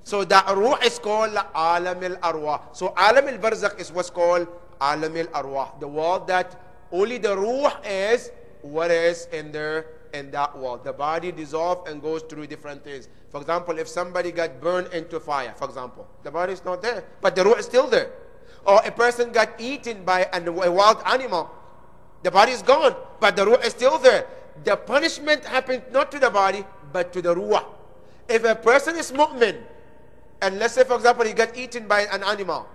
So the ruh is called Alam al-arwah. So Alam al-barzakh is what's called Alam al-arwah. The world that only the ruh is what is in there in that world. The body dissolves and goes through different things. For example, if somebody got burned into fire, for example, the body is not there, but the ruh is still there. Or a person got eaten by a wild animal, the body is gone, but the ruh is still there. The punishment happens not to the body, but to the ruh. If a person is mu'min, and let's say, for example, he got eaten by an animal,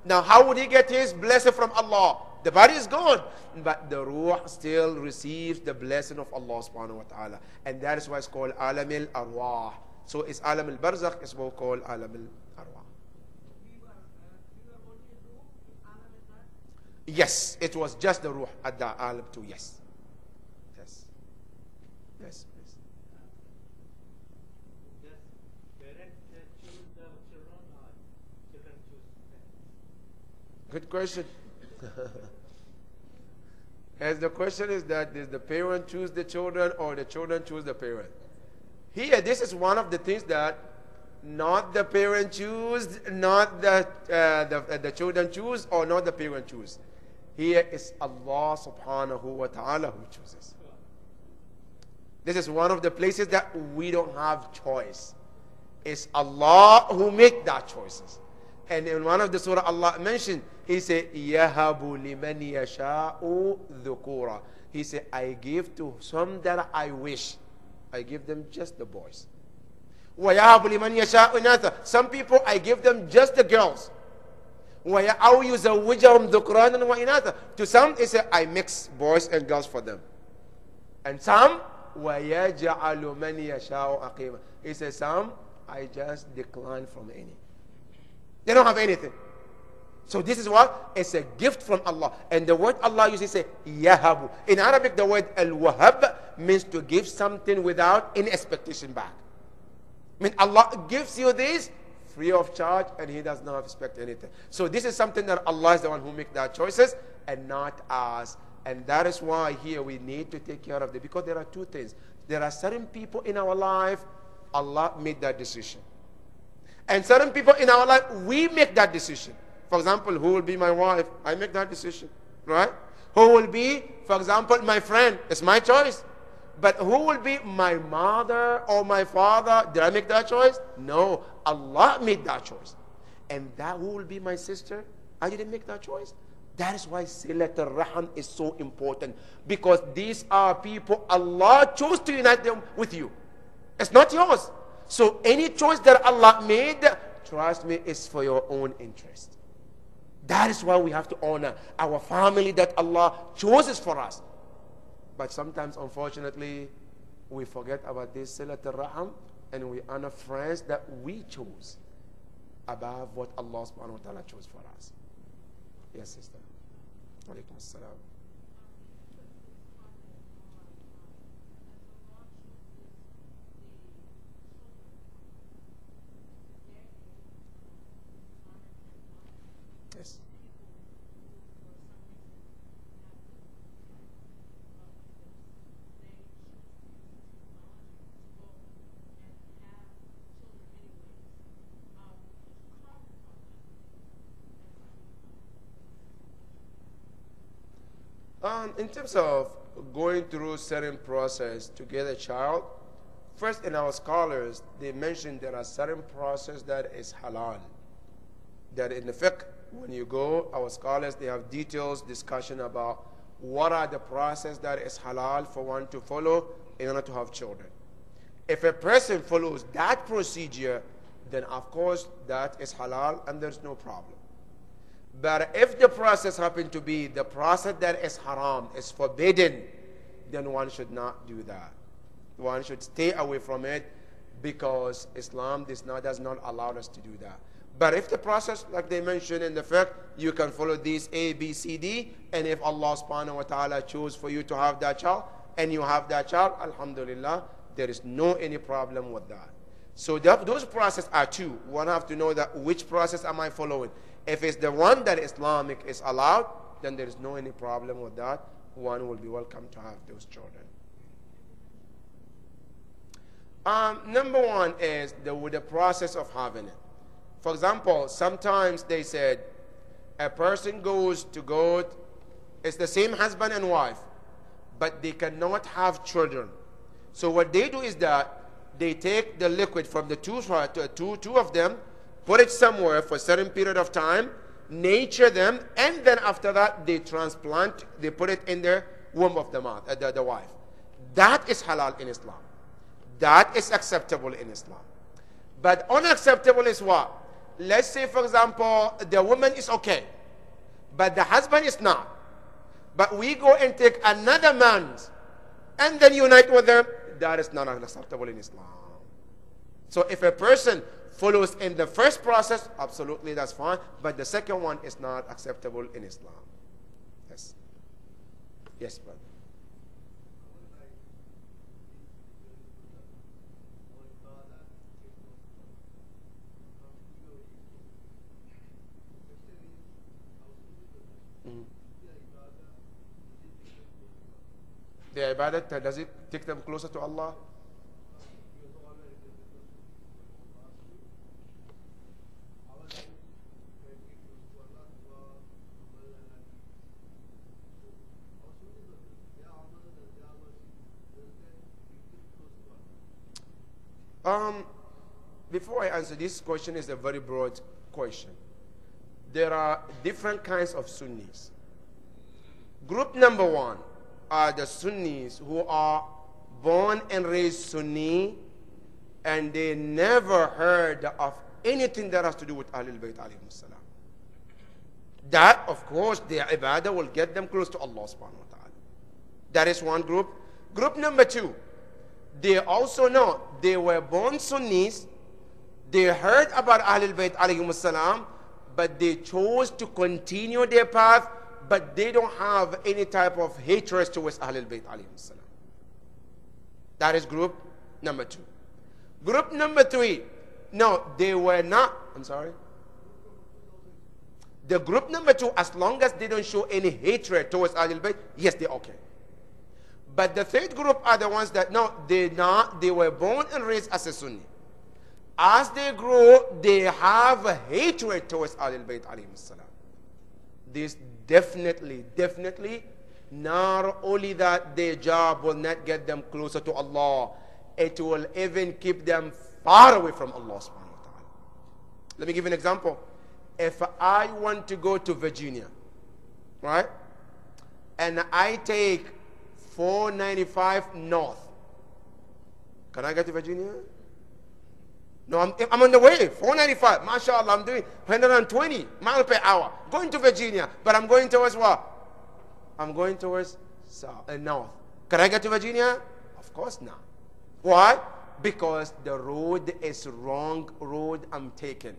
now how would he get his blessing from Allah? The body is gone, but the ruh still receives the blessing of Allah subhanahu wa ta'ala. And that is why it's called Alam al-arwah. So it's Alam al-barzakh, it's what called Alam al-arwah. Yes, it was just the ruh at the Alam too, yes. Yes. Yes, please. Does parents choose the children or children choose parents? Good question. As the question is that, does the parent choose the children or the children choose the parent? Here, this is one of the things that not the parent choose, not the children choose, or not the parent choose. Here is Allah subhanahu wa ta'ala who chooses. This is one of the places that we don't have choice. It's Allah who make that choices. And in one of the surah Allah mentioned, He said, يَهَبُ لِمَنْ يَشَاءُ ذُكُورًا. He said, I give to some that I wish. I give them just the boys. وَيَهَبُ لِمَنْ يَشَاءُ إِنَاثًا. Some people, I give them just the girls. أَوْ يُزَوِّجَهُمْ ذُكْرَانًا وَإِنَاثًا. To some, He said, I mix boys and girls for them. And some, وَيَجْعَلُ مَنْ يَشَاءُ أَقِيمًا. He said, some, I just decline from any. They don't have anything. So this is what? It's a gift from Allah. And the word Allah uses say, yahabu. In Arabic, the word al-wahab means to give something without any expectation back. I mean, Allah gives you this free of charge and He does not expect anything. So this is something that Allah is the one who makes that choices and not us. And that is why here we need to take care of it. Because there are two things. There are certain people in our life, Allah made that decision. And certain people in our life, we make that decision. For example, who will be my wife? I make that decision, right? Who will be, for example, my friend? It's my choice. But who will be my mother or my father? Did I make that choice? No, Allah made that choice. And that who will be my sister? I didn't make that choice. That is why Silat al-Raham is so important. Because these are people Allah chose to unite them with you. It's not yours. So any choice that Allah made, trust me, is for your own interest. That is why we have to honor our family that Allah chooses for us. But sometimes, unfortunately, we forget about this Silat al-Raham and we honor friends that we chose above what Allah subhanahu wa ta'ala chose for us. Yes, sister. Walaikum assalam. Yes. In terms of going through certain process to get a child, first in our scholars, they mentioned there are certain process that is halal. That in the fiqh, when you go, our scholars, they have details, discussion about what are the process that is halal for one to follow in order to have children. If a person follows that procedure, then of course that is halal and there's no problem. But if the process happen to be the process that is haram, is forbidden, then one should not do that. One should stay away from it because Islam does not allow us to do that. But if the process, like they mentioned in the fiqh, you can follow these A, B, C, D, and if Allah subhanahu wa ta'ala chose for you to have that child, and you have that child, alhamdulillah, there is no any problem with that. So those processes are two. One have to know that which process am I following. If it's the one that Islamic is allowed, then there is no any problem with that. One will be welcome to have those children. Number one is the process of having it. For example, sometimes they said a person goes to God, it's the same husband and wife, but they cannot have children. So what they do is that they take the liquid from the two of them, put it somewhere for a certain period of time, nature them, and then after that they transplant, they put it in the womb of the wife. That is halal in Islam. That is acceptable in Islam. But unacceptable is what? Let's say, for example, the woman is okay, but the husband is not. But we go and take another man's and then unite with them. That is not acceptable in Islam. So if a person follows in the first process, absolutely that's fine. But the second one is not acceptable in Islam. Yes. Yes, brother. The ibadat, does it take them closer to Allah? Before I answer this question, is a very broad question. There are different kinds of Sunnis. Group number one are the Sunnis who are born and raised Sunni, and they never heard of anything that has to do with Ahlul Bayt alayhim salam. That, of course, their ibadah will get them close to Allah subhanahu wa ta'ala. That is one group. Group number two, they also know they were born Sunnis, they heard about Ahlul Bayt alayhim salam, but they chose to continue their path, but they don't have any type of hatred towards Ahlul Bayt alayhim salam. That is group number two. Group number three, no, they were not, I'm sorry. The group number two, as long as they don't show any hatred towards Ahlul Bayt, yes, they're okay. But the third group are the ones that, no, they were born and raised as a Sunni. As they grow, they have a hatred towards Ahlul Bayt alayhim salam. This definitely, not only that their job will not get them closer to Allah, it will even keep them far away from Allah subhanahu wa ta'ala. Let me give you an example. If I want to go to Virginia, right, and I take 495 north, can I get to Virginia? No, I'm on the way, 495. MashaAllah, I'm doing 120 miles per hour. Going to Virginia, but I'm going towards what? I'm going towards north. Can I get to Virginia? Of course not. Why? Because the road is wrong road I'm taking.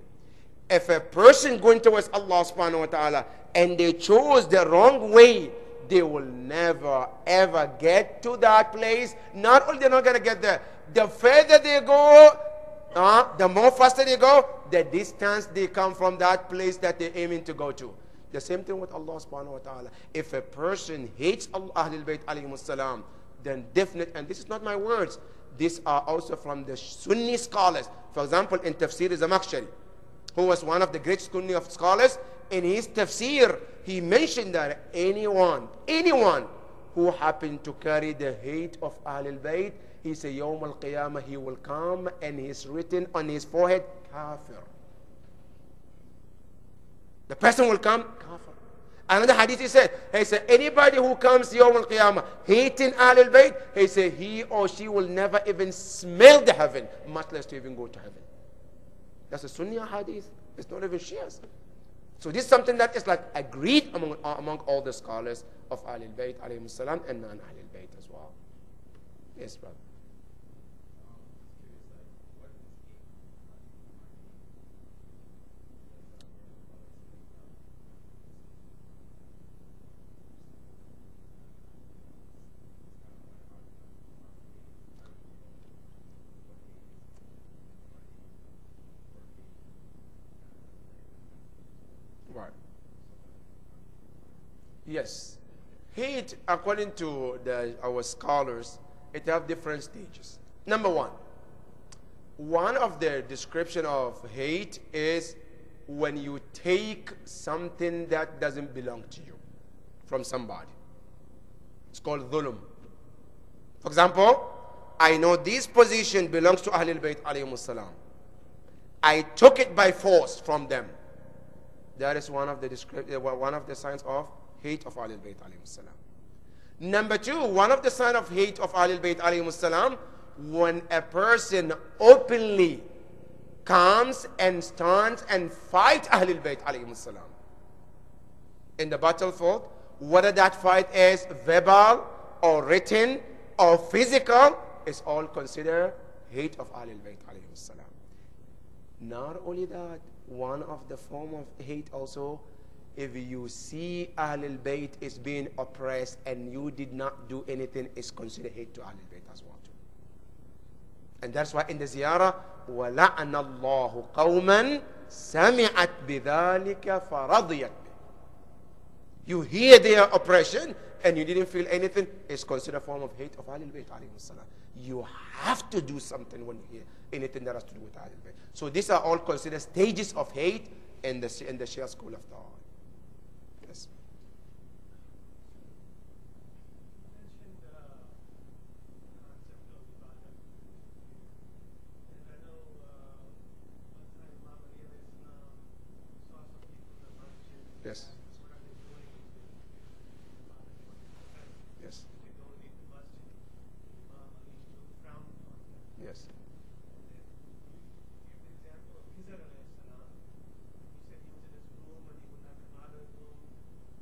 If a person going towards Allah subhanahu wa ta'ala and they chose the wrong way, they will never ever get to that place. Not only they're not going to get there, the further they go, the more faster they go, the distance they come from that place that they're aiming to go to. The same thing with Allah subhanahu wa ta'ala. If a person hates Ahlul Bayt alayhim salam, then definitely, and this is not my words, these are also from the Sunni scholars. For example, in Tafsir Zamakhshari, who was one of the great Sunni of scholars, in his tafsir, he mentioned that anyone who happened to carry the hate of Ahlul Bayt, he said, Yawm al-Qiyamah, he will come and he's written on his forehead, Kafir. The person will come, Kafir. Another hadith he said, anybody who comes Yawm al-Qiyamah hating Ahlul Bayt, he said, he or she will never even smell the heaven, much less to even go to heaven. That's a Sunni hadith. It's not even Shias. So this is something that is like agreed among all the scholars of Ahlul Bayt alayhim salam and non-Ahlul Bayt as well. Yes, brother. Yes. Hate, according to our scholars, it have different stages. Number one of the description of hate is when you take something that doesn't belong to you from somebody. It's called dhulm. For example, I know this position belongs to Ahlul Bayt alayhimus salam. I took it by force from them. That is one of the signs of hate of Ahlul Bayt alayhimus salam. Number two, one of the signs of hate of Ahlul Bayt alayhimus salam, when a person openly comes and stands and fight Ahlul Bayt alayhimus salam in the battlefield, whether that fight is verbal or written or physical, is all considered hate of Ahlul Bayt alayhimus salam. Not only that, one of the form of hate also, if you see Ahlul Bayt is being oppressed and you did not do anything, is considered hate to Ahlul Bayt as well too. And that's why in the ziyarah, وَلَعَنَ اللَّهُ قَوْمًا سَمِعَتْ بِذَلِكَ فَرَضِيَتْ بِهِ. You hear their oppression and you didn't feel anything, is considered a form of hate of Ahlul Bayt alayhimus salam. You have to do something when you hear anything that has to do with Ahlul Bayt. So these are all considered stages of hate in the Shia school of thought. Yes. You mentioned the concept of ibadah. And I know one time Imam Ali alayhi salam saw some people in the masjid. Yes. What are they doing with ibadah? Yes. They don't leave the masjid. Imam Ali frowned on them. Yes. Give the example of Khizr alayhi salam. He said he was in his room and he would not come out of his room,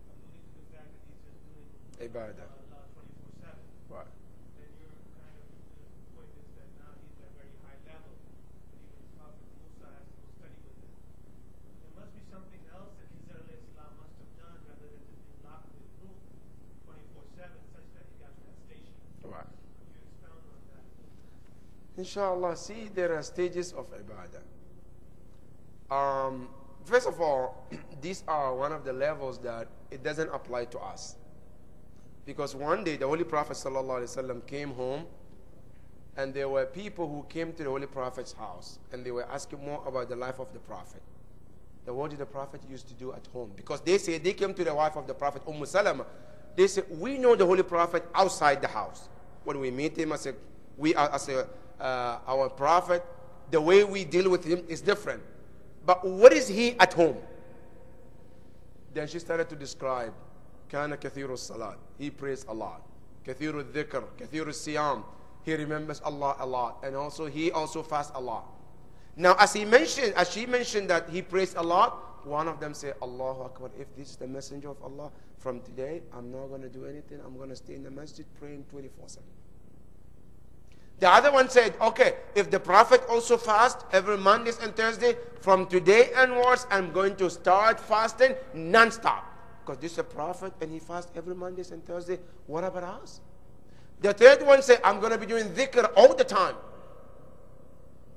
alluding to the fact that he's just doing Ibadah. Allah 24/7. Right. Then your kind of the point is that now he's at a very high level. But even Prophet Musa has to go study with him. There must be something else that Khizr alayhi salam must have done rather than just being locked in his room 24/7, such that he got to that station. Right. Could you expound on that? Inshallah, see, there are stages of ibadah. First of all, these are one of the levels that it doesn't apply to us. Because one day the Holy Prophet ﷺ came home and there were people who came to the Holy Prophet's house and they were asking more about the life of the Prophet. What did the Prophet used to do at home? Because they say they came to the wife of the Prophet, Salama. They said, we know the Holy Prophet outside the house. When we meet him our Prophet, the way we deal with him is different. But what is he at home? Then she started to describe, كان كثير الصلاة. He prays a lot. كثير الذكر, كثير الصيام. He remembers Allah a lot. And also he also fasts a lot. Now as she mentioned that he prays a lot, one of them said, Allahu Akbar, if this is the messenger of Allah, from today I'm not going to do anything. I'm going to stay in the masjid praying 24/7. The other one said, okay, if the Prophet also fasts every Mondays and Thursday, from today onwards, I'm going to start fasting non-stop. Because this is a Prophet and he fasts every Mondays and Thursday. What about us? The third one said, I'm going to be doing dhikr all the time.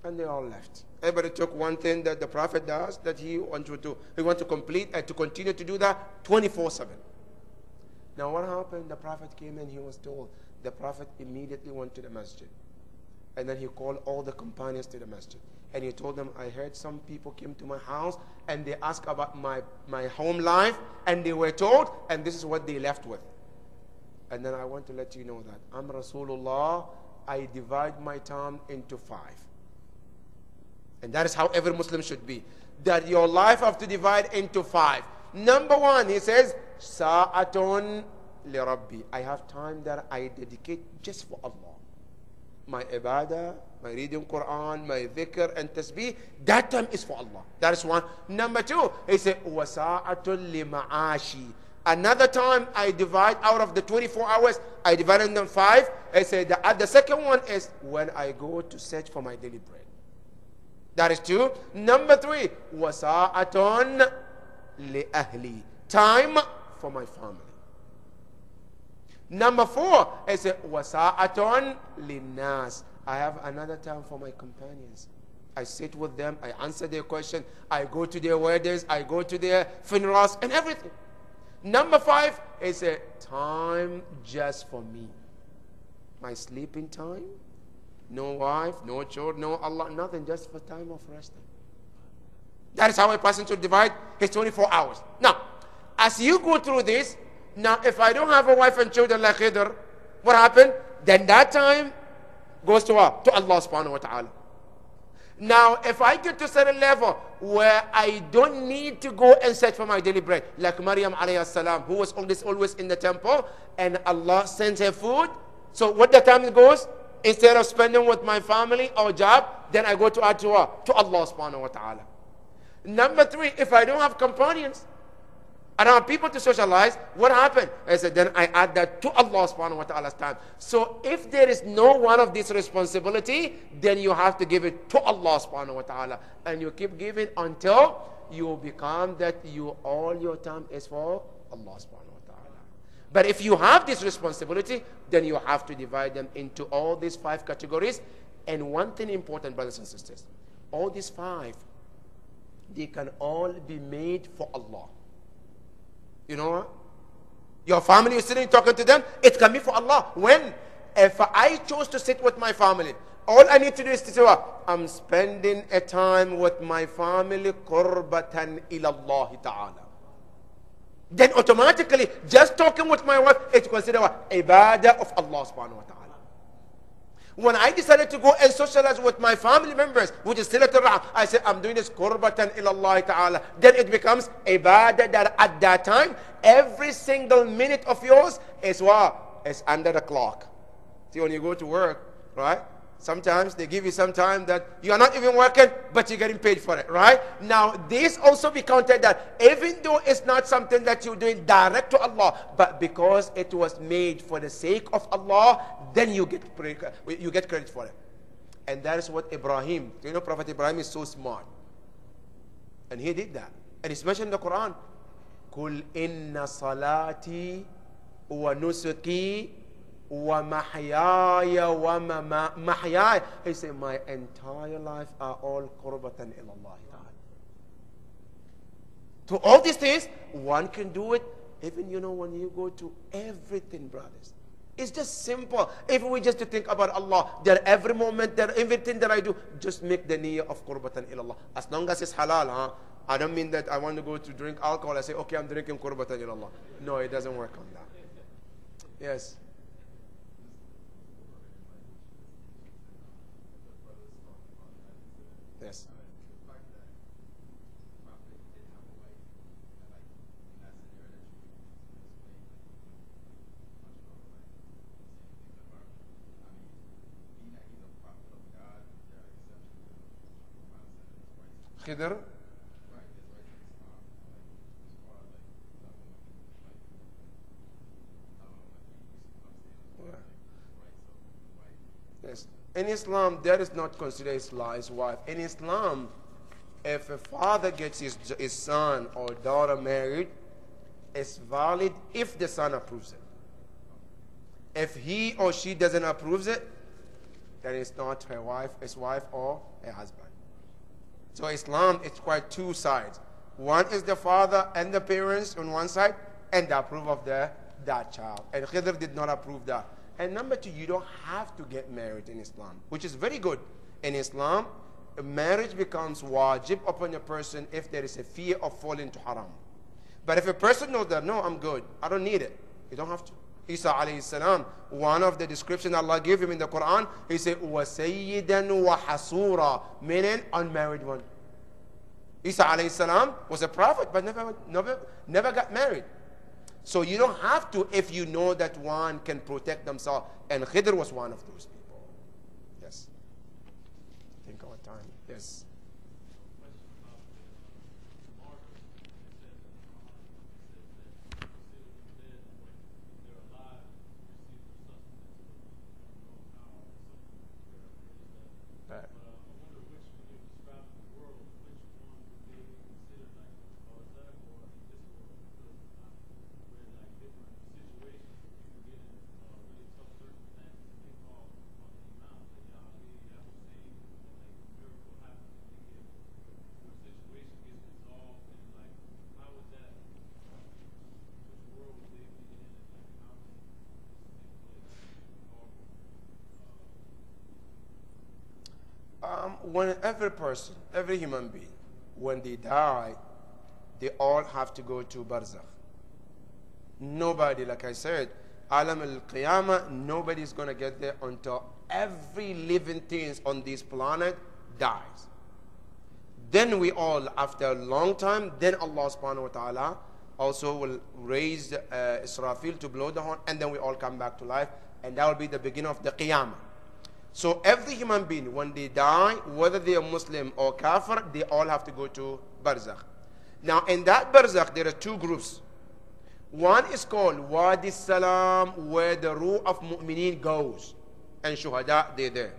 And they all left. Everybody took one thing that the Prophet does, that he wants to complete and to continue to do that 24/7. Now what happened? The Prophet came and he was told. The Prophet immediately went to the masjid. And then he called all the companions to the masjid. And he told them, I heard some people came to my house and they asked about my home life. And they were told, and this is what they left with. And then I want to let you know that I'm Rasulullah. I divide my time into 5. And that is how every Muslim should be. That your life have to divide into 5. Number 1, he says, Sa'atun li Rabbi. I have time that I dedicate just for Allah. My ibadah, my reading Quran, my dhikr and tasbih, that time is for Allah. That is 1. Number 2, he said, Wasa'atun li ma'ashi. Another time I divide out of the 24 hours, I divide them 5. I say the second one is when I go to search for my daily bread. That is 2. Number 3, wasa'atun li ahli. Time for my family. Number 4, I say wasa'atun li nas. I have another time for my companions. I sit with them, I answer their question, I go to their weddings, I go to their funerals and everything. Number 5 is a time just for me. My sleeping time. No wife, no children, no Allah, nothing, just for time of resting. That is how a person should divide his 24 hours. Now, as you go through this, now if I don't have a wife and children like Khidr, what happened? Then that time goes to what? To Allah subhanahu wa ta'ala. Now, if I get to a certain level where I don't need to go and search for my daily bread, like Maryam alayhi salam, who was always in the temple, and Allah sent her food. So what the time goes? Instead of spending with my family or job, then I go to Adwa, to Allah subhanahu wa ta'ala. Number 3, if I don't have companions, I don't have people to socialize, what happened? I said, then I add that to Allah subhanahu wa ta'ala's time. So if there is no one of this responsibility, then you have to give it to Allah subhanahu wa ta'ala. And you keep giving until you become that all your time is for Allah subhanahu wa ta'ala. But if you have this responsibility, then you have to divide them into all these 5 categories. And one thing important, brothers and sisters, all these 5, they can all be made for Allah. You know what? Your family, you're sitting talking to them, it can be for Allah. When? If I chose to sit with my family, all I need to do is to say, I'm spending a time with my family, qurbatan ilallah ta'ala. Then automatically, just talking with my wife, it's considered ibadah of Allah subhanahu wa ta'ala. When I decided to go and socialize with my family members, which is still at the I said, I'm doing this qurbatan ilallah ta'ala. Then it becomes ibadah that at that time, every single minute of yours is what? Is under the clock. See, when you go to work, right? Sometimes they give you some time that you are not even working, but you're getting paid for it, right? Now, this also be counted that even though it's not something that you're doing direct to Allah, but because it was made for the sake of Allah, then you get credit for it. And that is what Ibrahim, you know, Prophet Ibrahim is so smart. And he did that. And it's mentioned in the Quran. Kul inna salati wa nusuki wa mahyaya wa mahyaya. He said, my entire life are all qurbatan ilallah ta'ala. To all these things, one can do it even, you know, when you go to everything, brothers. It's just simple. If we just to think about Allah, that every moment, that everything that I do, just make the niyyah of qurbatan ilallah. As long as it's halal, huh? I don't mean that I want to go to drink alcohol. I say, okay, I'm drinking qurbatan ilallah. No, it doesn't work on that. Yes. Yes. Khidr. Yes. In Islam, that is not considered his wife. In Islam, if a father gets his son or daughter married, it's valid if the son approves it. If he or she doesn't approve it, then it's not her wife, his wife or her husband. So Islam, it's quite 2 sides. One is the father and the parents on one side, and the approval of that child. And Khidr did not approve that. And number 2, you don't have to get married in Islam, which is very good. In Islam, marriage becomes wajib upon a person if there is a fear of falling into haram. But if a person knows that, no, I'm good, I don't need it, you don't have to. Isa alayhi salam, one of the descriptions Allah gave him in the Quran, he said, وَسَيِّدًا وَحَصُورًا, meaning unmarried one. Isa alayhi salam was a prophet, but never got married. So you don't have to if you know that one can protect themselves. And Khidr was one of those people. Yes. Think our time. Yes. when every person, every human being, when they die, they all have to go to barzakh. Nobody, like I said, alam al-qiyamah, nobody's going to get there until every living thing on this planet dies. Then we all, after a long time, then Allah subhanahu wa ta'ala also will raise Israfil to blow the horn, and then we all come back to life, and that will be the beginning of the qiyamah. So every human being, when they die, whether they are Muslim or Kafir, they all have to go to barzakh. Now in that barzakh, there are two groups. One is called Wadi Salam, where the ruh of mu'mineen goes, and shuhada, they're there.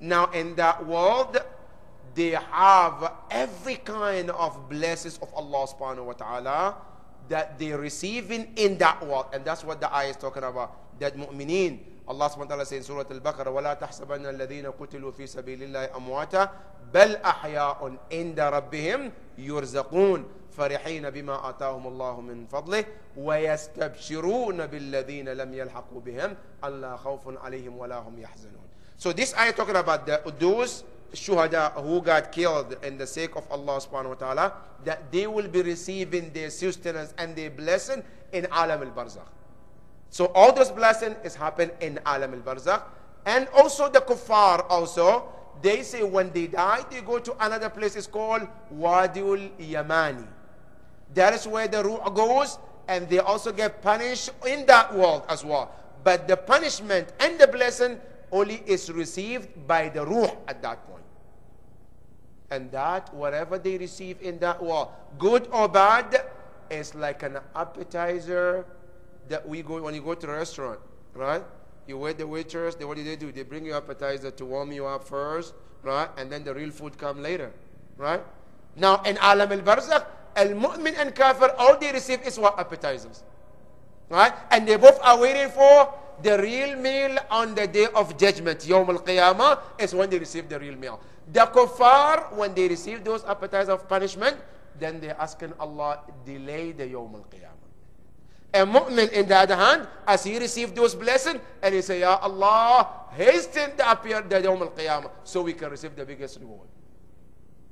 Now in that world, they have every kind of blessings of Allah subhanahu wa ta'ala that they're receiving in that world. And that's what the ayah is talking about. That mu'mineen, Allah subhanahu wa ta'ala says in Surah Al-Baqarah, وَلَا تَحْسَبَنَّ الَّذِينَ قُتِلُوا فِي سَبِيلِ اللَّهِ أَمْوَاتًا بَلْ أَحْيَاءٌ عِنْدَ رَبِّهِمْ يُرْزَقُونَ فرحين بما آتاهم الله من فضله ويستبشرون بالذين لم يلحقوا بهم ألا خوف عليهم ولا هم يحزنون. So this ayah talking about those shuhada who got killed in the sake of Allah subhanahu wa ta'ala, that they will be receiving their sustenance and their blessing in alam al-barzakh. So all those blessings is happen in alam al-barzakh. And also the kuffar also, they say when they die, they go to another place, it's called Wadiul Yamani. That is where the ruh goes, and they also get punished in that world as well. But the punishment and the blessing only is received by the ruh at that point. And that, whatever they receive in that world, good or bad, is like an appetizer that we go, when you go to the restaurant, right? You wait the waitress, what do? They bring you appetizer to warm you up first, right? And then the real food come later, right? Now in alam al-barzakh, al-mu'min and kafir, all they receive is what? Appetizers, right? And they both are waiting for the real meal on the day of judgment. Yawm al-qiyamah is when they receive the real meal. The kuffar, when they receive those appetizers of punishment, then they're asking Allah, delay the Yawm al-qiyamah. A mu'min, in the other hand, as he received those blessings, and he say, Ya Allah, hasten the appear the Yawm al-qiyamah, so we can receive the biggest reward.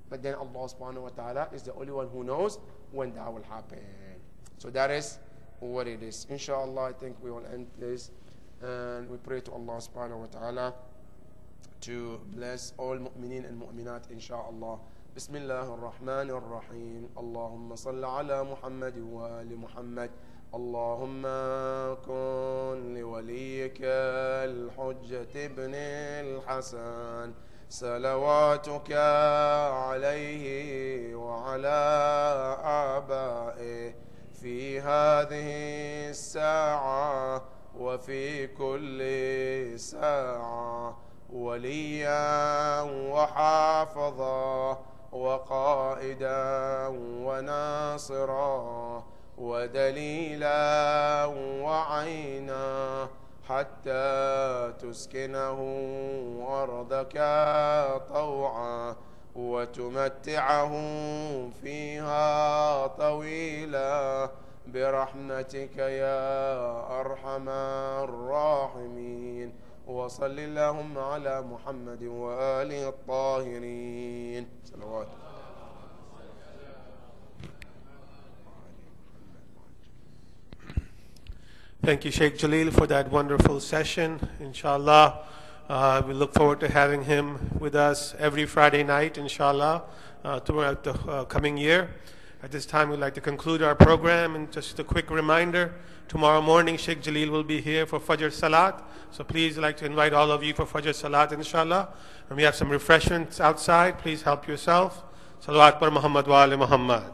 But then Allah subhanahu wa ta'ala is the only one who knows when that will happen. So that is what it is. Inshallah, I think we will end this. And we pray to Allah subhanahu wa ta'ala to bless all mu'mineen and mu'minat, inshallah. Bismillah ar-Rahman ar-Rahim. Allahumma salli ala Muhammad wa ali Muhammad. اللهم كن لوليك الحجة ابن الحسن صلواتك عليه وعلى آبائه في هذه الساعة وفي كل ساعة وليا وحافظا وقائدا وناصرا ودليلا وعينا حتى تسكنه أرضك طوعا وتمتعه فيها طويلا برحمتك يا أرحم الراحمين وصل اللهم على محمد وآله الطاهرين صلوات. Thank you, Sheikh Jalil, for that wonderful session. Inshallah, we look forward to having him with us every Friday night, inshallah, throughout the coming year. At this time, we'd like to conclude our program, and just a quick reminder, tomorrow morning, Sheikh Jalil will be here for Fajr Salat. So please, I'd like to invite all of you for Fajr Salat, inshallah. And we have some refreshments outside. Please help yourself. Salawat par Muhammad wa ali Muhammad.